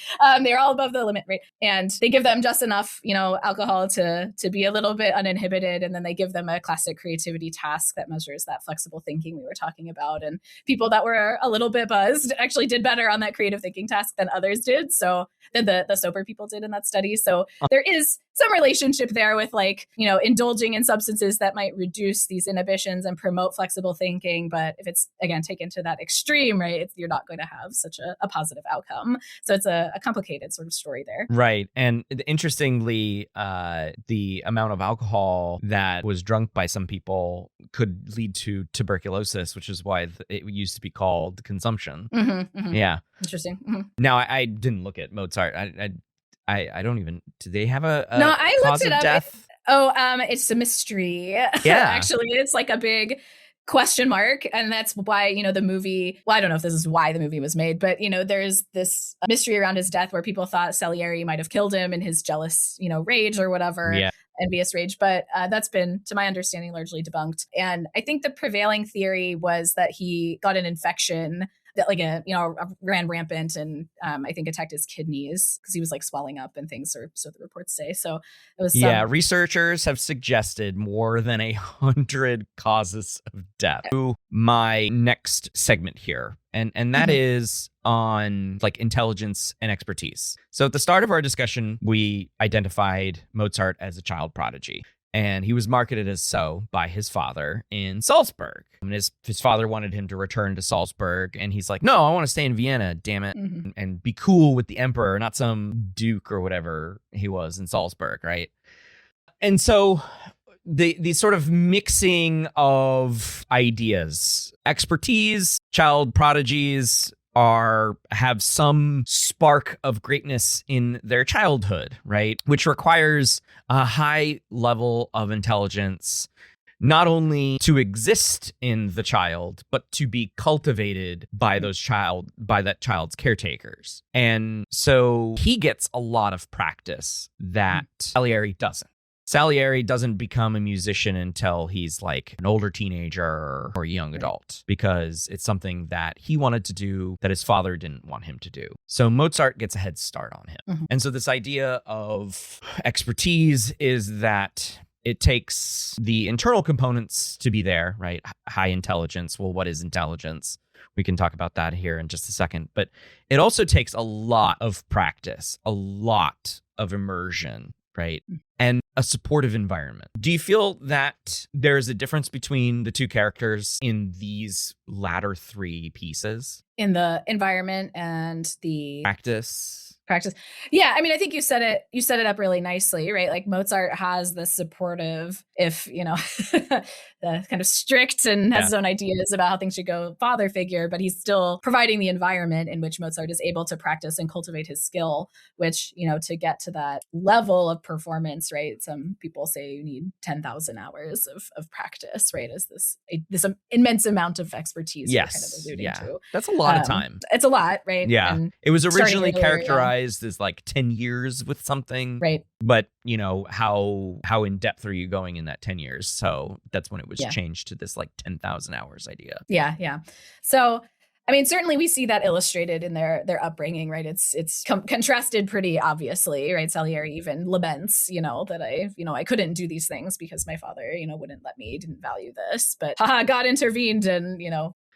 They're all above the limit, right? And they give them just enough, you know, alcohol to be a little bit uninhibited. And then they give them a classic creativity task that measures that flexible thinking we were talking about. And people that were a little bit buzzed actually did better on that creative thinking task than others did. So than the sober people did in that study. So there is some relationship there with, like, you know, indulging in substances that might reduce these inhibitions and promote flexible thinking. But if it's, again, taken to that extreme, right, you're not going to have such a positive outcome. So it's a complicated sort of story there. Right. And interestingly, the amount of alcohol that was drunk by some people could lead to tuberculosis, which is why it used to be called consumption. Yeah. Interesting. Now, I didn't look at Mozart. I don't even. Do they have a no? I cause looked it of up. death? It's a mystery. Yeah. Actually, it's like a big question mark. And that's why, the movie, well, I don't know if this is why the movie was made, but, there's this mystery around his death where people thought Salieri might have killed him in his jealous, rage or whatever. Yeah. Envious rage, but that's been, to my understanding, largely debunked. And I think the prevailing theory was that he got an infection that ran rampant and I think attacked his kidneys because he was like swelling up and things, or so the reports say. So it was researchers have suggested more than 100 causes of death. To my next segment here, and that is on like intelligence and expertise. So at the start of our discussion, we identified Mozart as a child prodigy. And he was marketed as so by his father in Salzburg. And his father wanted him to return to Salzburg. And he's like, no, I want to stay in Vienna, damn it. Mm-hmm. And be cool with the emperor, not some duke or whatever he was in Salzburg, right? And so the sort of mixing of ideas, expertise, child prodigies, have some spark of greatness in their childhood, right? Which requires a high level of intelligence, not only to exist in the child, but to be cultivated by that child's caretakers. And so he gets a lot of practice that Salieri doesn't. Salieri doesn't become a musician until he's like an older teenager or a young adult, because it's something that he wanted to do that his father didn't want him to do. So Mozart gets a head start on him. Mm-hmm. And so this idea of expertise is that it takes the internal components to be there, right? High intelligence. Well, what is intelligence? We can talk about that here in just a second. But it also takes a lot of practice, a lot of immersion, right? And a supportive environment. Do you feel that there's a difference between the two characters in these latter three pieces? In the environment and the practice. Yeah, I mean, I think you set it up really nicely, right? Like Mozart has the supportive, if the kind of strict and has his own ideas about how things should go, father figure, but he's still providing the environment in which Mozart is able to practice and cultivate his skill, which, to get to that level of performance, right? Some people say you need 10,000 hours of practice, right? As this immense amount of expertise you're kind of alluding to. That's a lot of time. It's a lot, right? Yeah. And it was originally characterized as like 10 years with something. Right. But, how in depth are you going in that 10 years? So that's when it was changed to this like 10,000 hours idea. Yeah. So, I mean, certainly we see that illustrated in their upbringing, right? It's contrasted pretty obviously, right? Salieri even laments, that I couldn't do these things because my father, wouldn't let me, didn't value this, but God intervened and,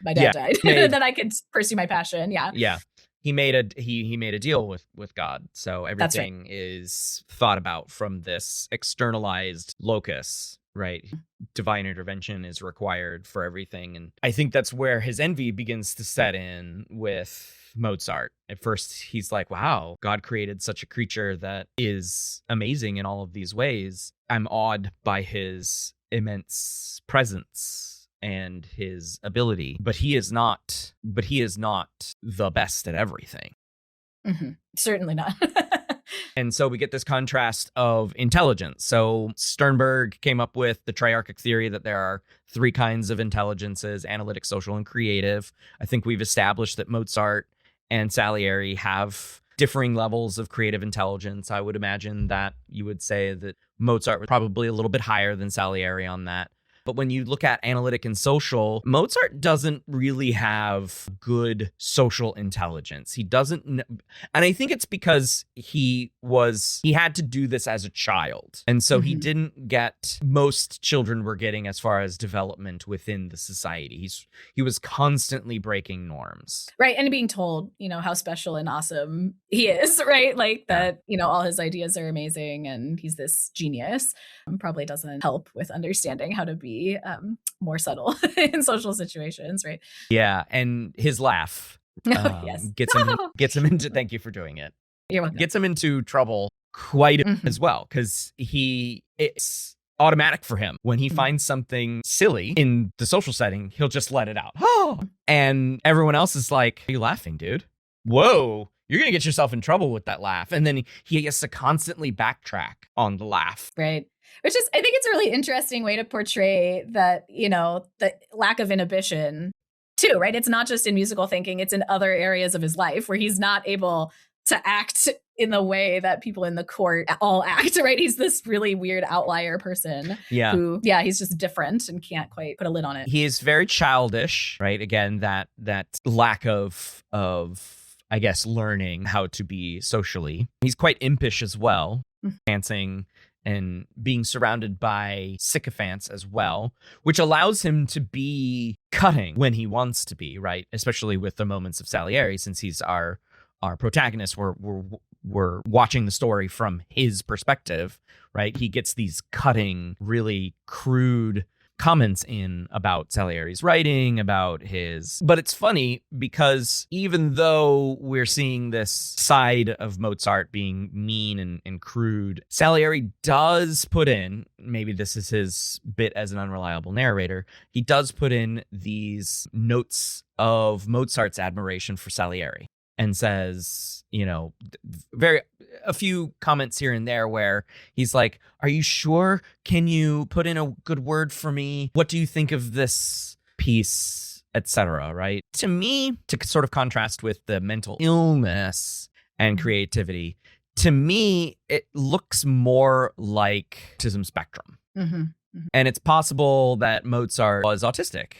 my dad died. Then I could pursue my passion. Yeah. Yeah. He made a deal with God. So everything is thought about from this externalized locus, right? Divine intervention is required for everything. And I think that's where his envy begins to set in with Mozart. At first, he's like, wow, God created such a creature that is amazing in all of these ways. I'm awed by his immense presence and his ability, but he is not the best at everything. Mm-hmm. Certainly not. And so we get this contrast of intelligence. So Sternberg came up with the triarchic theory that there are three kinds of intelligences: analytic, social, and creative. I think we've established that Mozart and Salieri have differing levels of creative intelligence. I would imagine that you would say that Mozart was probably a little bit higher than Salieri on that. But when you look at analytic and social, Mozart doesn't really have good social intelligence. He doesn't, and I think it's because he had to do this as a child. And so he didn't get, most children were getting as far as development within the society. He was constantly breaking norms. Right. And being told, how special and awesome he is, right? Like that, all his ideas are amazing and he's this genius. Probably doesn't help with understanding how to be more subtle in social situations, right? Yeah, and his laugh gets him into. Thank you for doing it. You're welcome. Gets him into trouble quite as well, because it's automatic for him when he finds something silly in the social setting, he'll just let it out. And everyone else is like, "Are you laughing, dude? Whoa." You're going to get yourself in trouble with that laugh. And then he has to constantly backtrack on the laugh. Right. Which is, I think it's a really interesting way to portray that, you know, the lack of inhibition too, right? It's not just in musical thinking, it's in other areas of his life where he's not able to act in the way that people in the court all act, right? He's this really weird outlier person who, he's just different and can't quite put a lid on it. He is very childish, right? Again, that lack of I guess learning how to be socially. He's quite impish as well, dancing and being surrounded by sycophants as well, which allows him to be cutting when he wants to be, right? Especially with the moments of Salieri, since he's our protagonist. We're watching the story from his perspective, right? He gets these cutting, really crude comments in about Salieri's writing, about his... But it's funny because even though we're seeing this side of Mozart being mean and crude, Salieri does put in, maybe this is his bit as an unreliable narrator, he does put in these notes of Mozart's admiration for Salieri and says, you know, a few comments here and there where he's like, are you sure? Can you put in a good word for me? What do you think of this piece, etc., right? To me, to sort of contrast with the mental illness and creativity, to me, it looks more like autism spectrum. And it's possible that Mozart was autistic.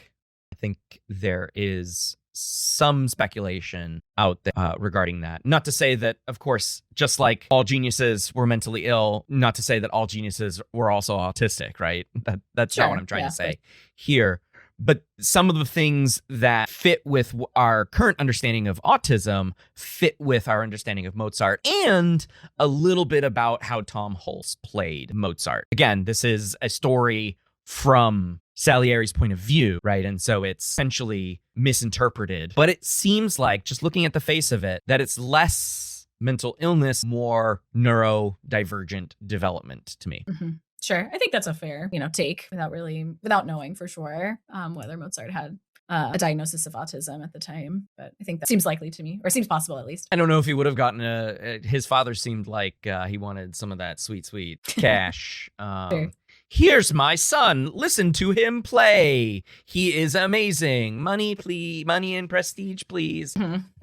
I think there is some speculation out there regarding that. Not to say that, of course, just like all geniuses were mentally ill, not to say that all geniuses were also autistic, right? That's not what I'm trying to say here. But some of the things that fit with our current understanding of autism fit with our understanding of Mozart, and a little bit about how Tom Hulce played Mozart. Again, this is a story from Salieri's point of view, right? And so it's essentially misinterpreted. But it seems like, just looking at the face of it, that it's less mental illness, more neurodivergent development to me. Sure. I think that's a fair, take without knowing for sure whether Mozart had a diagnosis of autism at the time. But I think that seems likely to me, or seems possible at least. I don't know if he would have gotten his father seemed like he wanted some of that sweet cash. Sure. Here's my son. Listen to him play. He is amazing. Money, please. Money and prestige, please.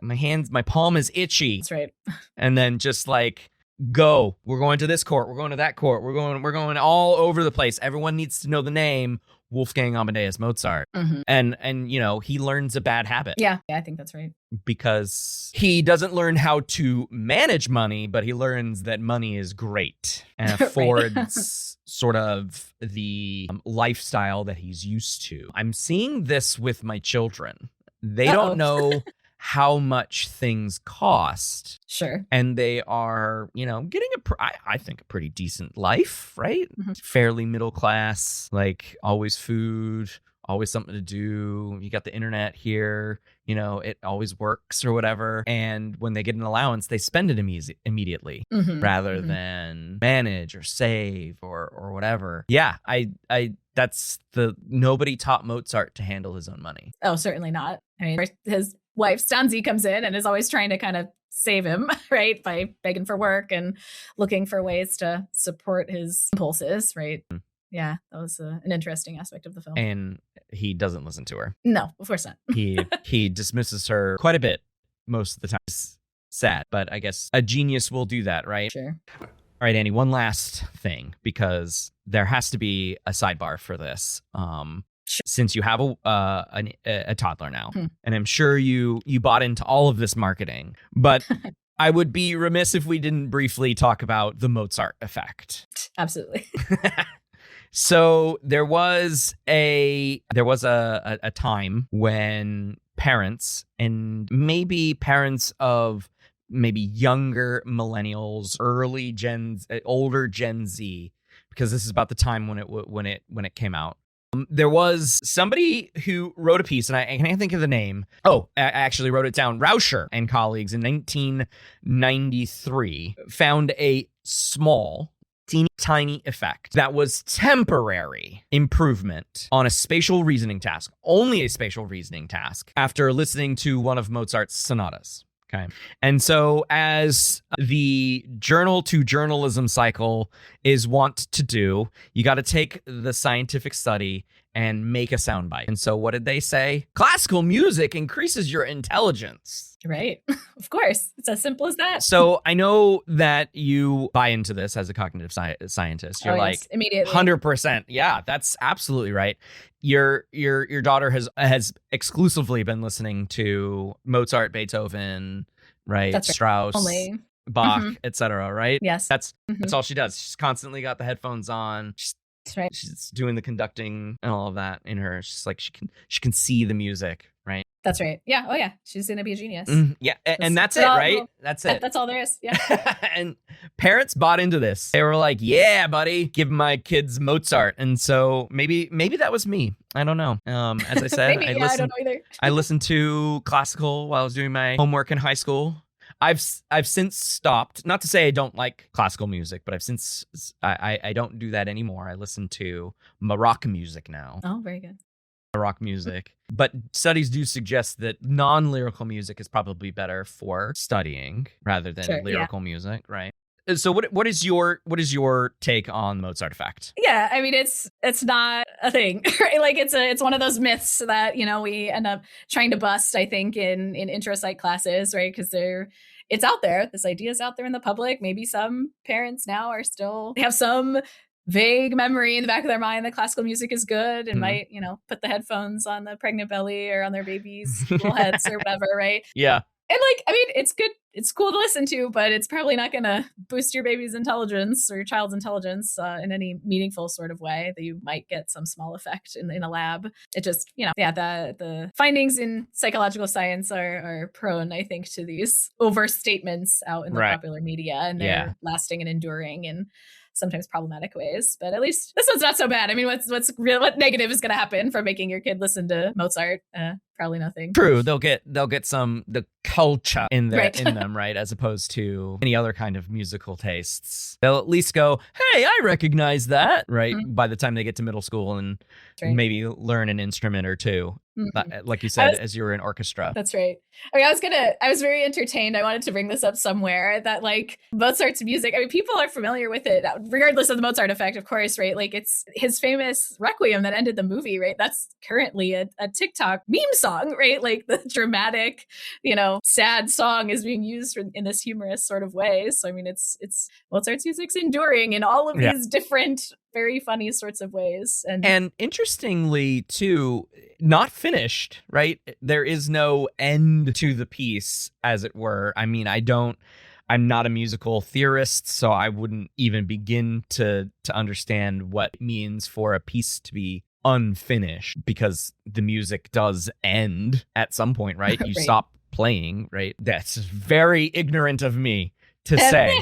My palm is itchy. That's right. And then just like, go. We're going to this court. We're going to that court. We're going all over the place. Everyone needs to know the name Wolfgang Amadeus Mozart. And he learns a bad habit. Yeah, I think that's right. Because he doesn't learn how to manage money, but he learns that money is great and affords sort of the lifestyle that he's used to. I'm seeing this with my children. They don't know how much things cost. Sure. And they are, getting I think a pretty decent life, right? Fairly middle class, like always food, always something to do. You got the internet here, it always works or whatever. And when they get an allowance, they spend it immediately rather than manage or save or whatever. Yeah, nobody taught Mozart to handle his own money. Oh, certainly not. I mean, his wife Stanzi comes in and is always trying to kind of save him, right? By begging for work and looking for ways to support his impulses, right? Yeah, that was an interesting aspect of the film. And he doesn't listen to her. No, of course not. He dismisses her quite a bit most of the time. It's sad, but I guess a genius will do that, right? Sure. All right, Annie, one last thing, because there has to be a sidebar for this. Since you have a toddler now, and I'm sure you bought into all of this marketing, but I would be remiss if we didn't briefly talk about the Mozart effect. Absolutely. So there was a time when parents, and maybe parents of maybe younger millennials, older Gen Z, because this is about the time when it came out. There was somebody who wrote a piece, and I can't think of the name. Oh, I actually wrote it down. Rauscher and colleagues in 1993 found a small, teeny tiny effect that was temporary improvement on a spatial reasoning task, only a spatial reasoning task, after listening to one of Mozart's sonatas. Okay. And so as the journal to journalism cycle is wont to do, you got to take the scientific study and make a soundbite. And so what did they say? Classical music increases your intelligence. Right. Of course. It's as simple as that. So I know that you buy into this as a cognitive scientist. You're like, yes, immediately. 100%. Yeah, that's absolutely right. Your daughter has exclusively been listening to Mozart, Beethoven, right? That's right. Strauss, Only. Bach, etc. Right? Yes. That's all she does. She's constantly got the headphones on. That's right. She's doing the conducting and all of that in her. She's like she can see the music, right? That's right. Yeah. Oh, yeah. She's going to be a genius. Yeah. And that's it, right? That's it. That's all there is. Yeah. And parents bought into this. They were like, yeah, buddy, give my kids Mozart. And so maybe that was me. I don't know. As I said, Maybe, I don't know either. I listened to classical while I was doing my homework in high school. I've since stopped. Not to say I don't like classical music, but I don't do that anymore. I listen to Baroque music now. Oh, very good. Baroque music. But studies do suggest that non-lyrical music is probably better for studying rather than lyrical music, right? So what is your take on the Mozart effect? Yeah, I mean it's not a thing, right? Like it's one of those myths that, you know, we end up trying to bust, I think, in intro psych classes, right? Because it's out there. This idea is out there in the public. Maybe some parents now they have some vague memory in the back of their mind that classical music is good and might, you know, put the headphones on the pregnant belly or on their baby's little heads or whatever, right? Yeah. And like, I mean, it's good. It's cool to listen to, but it's probably not going to boost your baby's intelligence or your child's intelligence in any meaningful sort of way that you might get some small effect in a lab. It just, you know, the findings in psychological science are prone, I think, to these overstatements out in the popular media, and they're lasting and enduring in sometimes problematic ways. But at least this one's not so bad. I mean, what negative is going to happen from making your kid listen to Mozart? Probably nothing. True. They'll get the culture in them, right? As opposed to any other kind of musical tastes. They'll at least go, hey, I recognize that, right? Mm-hmm. By the time they get to middle school and maybe learn an instrument or two. Mm-hmm. Like you said, as you were in orchestra. That's right. I mean, I was very entertained. I wanted to bring this up somewhere that like Mozart's music, I mean, people are familiar with it, regardless of the Mozart effect, of course, right? Like it's his famous Requiem that ended the movie, right? That's currently a TikTok meme song, right? Like the dramatic, you know, sad song is being used in this humorous sort of way. So, I mean, it's Mozart's music's enduring in all of these different, very funny sorts of ways. And interestingly, too, not finished, right? There is no end to the piece, as it were. I mean, I'm not a musical theorist, so I wouldn't even begin to understand what it means for a piece to be unfinished, because the music does end at some point, right? You stop playing, right? That's very ignorant of me to say.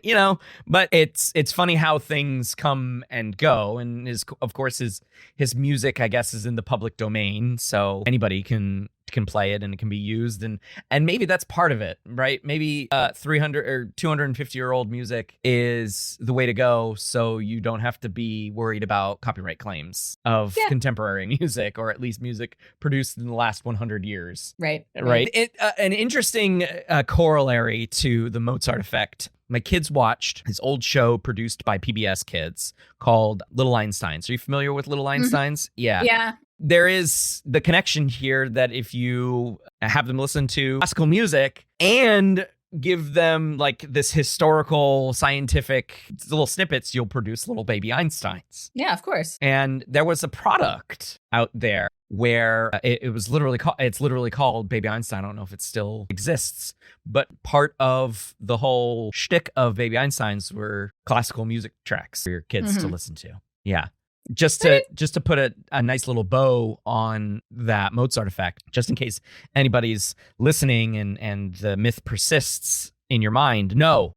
You know, but it's funny how things come and go, and of course his music, I guess, is in the public domain, so anybody can play it and it can be used, and maybe that's part of it, right? Maybe 300 or 250-year-old music is the way to go, so you don't have to be worried about copyright claims of contemporary music, or at least music produced in the last 100 years. Right. An interesting corollary to the Mozart effect. My kids watched his old show produced by PBS Kids called Little Einsteins. Are you familiar with Little Einsteins? Mm-hmm. Yeah. There is the connection here that if you have them listen to classical music and give them like this historical, scientific little snippets, you'll produce little baby Einsteins. Yeah, of course. And there was a product out there where it was literally called Baby Einstein. I don't know if it still exists, but part of the whole shtick of Baby Einsteins were classical music tracks for your kids to listen to. Yeah. Just to put a nice little bow on that Mozart effect, just in case anybody's listening and the myth persists in your mind. No.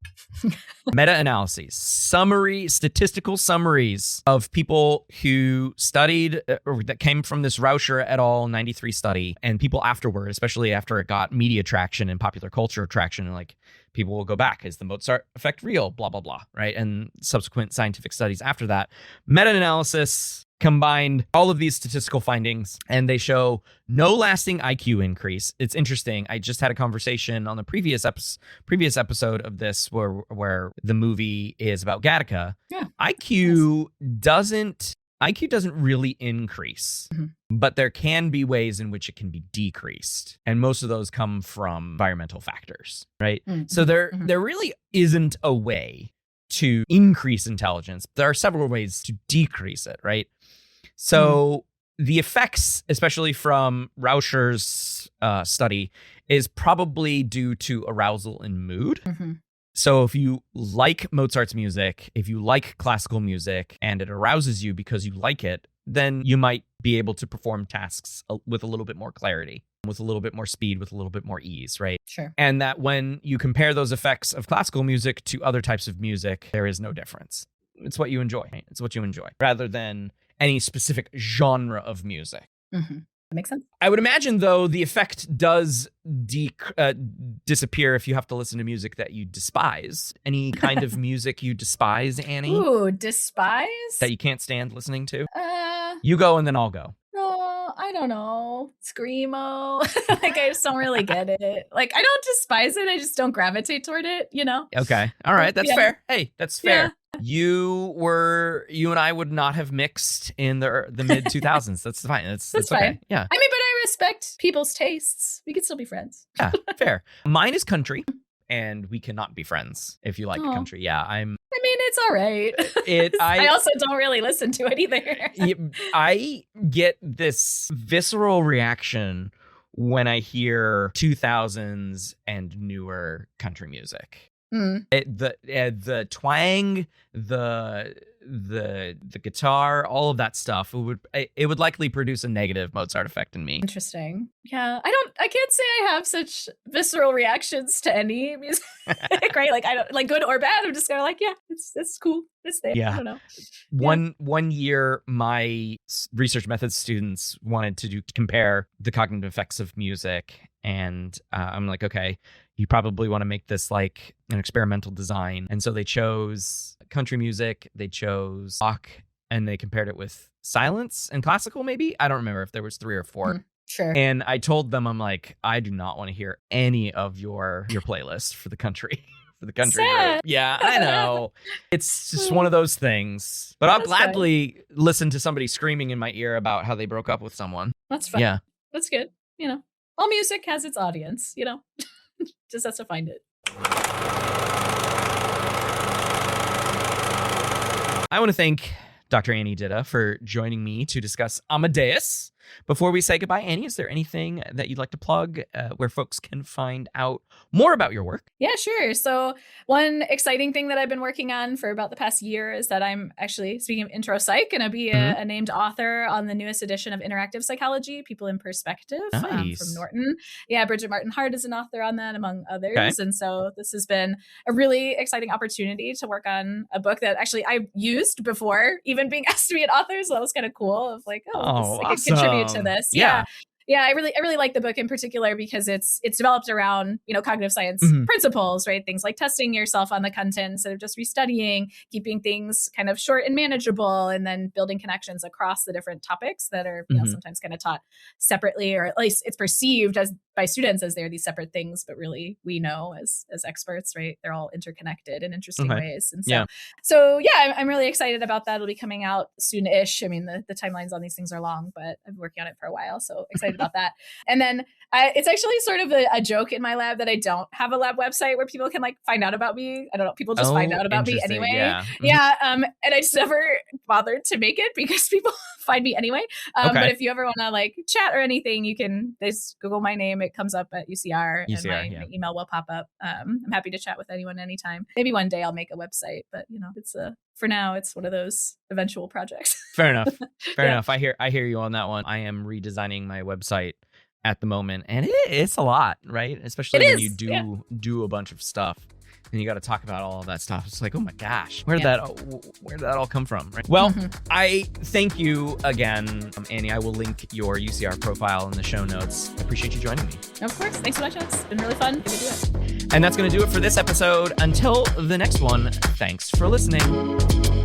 Meta-analyses, statistical summaries of people who studied or that came from this Rauscher et al. 93 study, and people afterward, especially after it got media traction and popular culture traction, like people will go back. Is the Mozart effect real? Blah, blah, blah, right? And subsequent scientific studies after that. Meta-analysis combined all of these statistical findings, and they show no lasting IQ increase. It's interesting. I just had a conversation on the previous episode of this where the movie is about Gattaca. Yeah. IQ doesn't really increase, but there can be ways in which it can be decreased. And most of those come from environmental factors, right? So there really isn't a way to increase intelligence. There are several ways to decrease it, right? So the effects, especially from Rauscher's study, is probably due to arousal and mood. So if you like Mozart's music, if you like classical music, and it arouses you because you like it, then you might be able to perform tasks with a little bit more clarity, with a little bit more speed, with a little bit more ease, right? Sure. And that when you compare those effects of classical music to other types of music, there is no difference. It's what you enjoy. Right? It's what you enjoy, rather than any specific genre of music. That makes sense. I would imagine, though, the effect does disappear if you have to listen to music that you despise. Any kind of music you despise, Annie? Ooh, despise? That you can't stand listening to? You go and then I'll go. No, I don't know. Screamo. Like, I just don't really get it. Like, I don't despise it. I just don't gravitate toward it, you know? Okay. All right. That's fair. Hey, that's fair. Yeah. You and I would not have mixed in the mid 2000s. That's fine. That's fine. Okay. Yeah. I mean, but I respect people's tastes. We could still be friends. Yeah, fair. Mine is country, and we cannot be friends if you like country. Yeah, I mean, it's all right. I also don't really listen to it either. I get this visceral reaction when I hear 2000s and newer country music. The twang, the guitar, all of that stuff, it would likely produce a negative Mozart effect in me. Interesting. Yeah, I can't say I have such visceral reactions to any music, right? Like, I don't like, good or bad. I'm just kind of like, yeah, it's cool. It's there. Yeah. I don't know. One year, my research methods students wanted to compare the cognitive effects of music, and I'm like, okay, you probably want to make this like an experimental design. And so they chose country music, they chose rock, and they compared it with silence and classical, maybe. I don't remember if there was 3 or 4. Sure. And I told them, I'm like, I do not want to hear any of your playlist for the country. For the country group. Yeah, I know. It's just one of those things. But I'll gladly listen to somebody screaming in my ear about how they broke up with someone. That's fine. Yeah. That's good. You know, all music has its audience, you know. Just has to find it. I want to thank Dr. Annie Ditta for joining me to discuss Amadeus. Before we say goodbye, Annie, is there anything that you'd like to plug where folks can find out more about your work? Yeah, sure. So one exciting thing that I've been working on for about the past year is that I'm actually, speaking of intro psych, going to be a named author on the newest edition of Interactive Psychology, People in Perspective, nice. From Norton. Yeah, Bridget Martin Hart is an author on that, among others. Okay. And so this has been a really exciting opportunity to work on a book that actually I used before even being asked to be an author. So that was kind of cool of like, I can contribute to this. Yeah, I really like the book in particular because it's developed around, you know, cognitive science principles, right? Things like testing yourself on the content instead of just restudying, keeping things kind of short and manageable, and then building connections across the different topics that are, you know, sometimes kind of taught separately, or at least it's perceived as by students as they're these separate things, but really we know as experts, right? They're all interconnected in interesting ways. And so I'm really excited about that. It'll be coming out soon-ish. I mean, the timelines on these things are long, but I've been working on it for a while, so excited about that. And then it's actually sort of a joke in my lab that I don't have a lab website where people can like find out about me. I don't know. People just find out about me anyway. Yeah. And I just never bothered to make it because people find me anyway. But if you ever want to like chat or anything, you can just Google my name. It comes up at UCR and my email will pop up. I'm happy to chat with anyone anytime. Maybe one day I'll make a website, but you know, it's for now, it's one of those eventual projects. Fair enough. Fair enough. I hear you on that one. I am redesigning my website at the moment, and it's a lot, right? Especially when you do a bunch of stuff, and you got to talk about all of that stuff. It's like, oh my gosh, where did that all come from? Right? Well, I thank you again, Annie. I will link your UCR profile in the show notes. I appreciate you joining me. Of course. Thanks so much, Alex. It's been really fun. Good to do it. And that's going to do it for this episode. Until the next one, thanks for listening.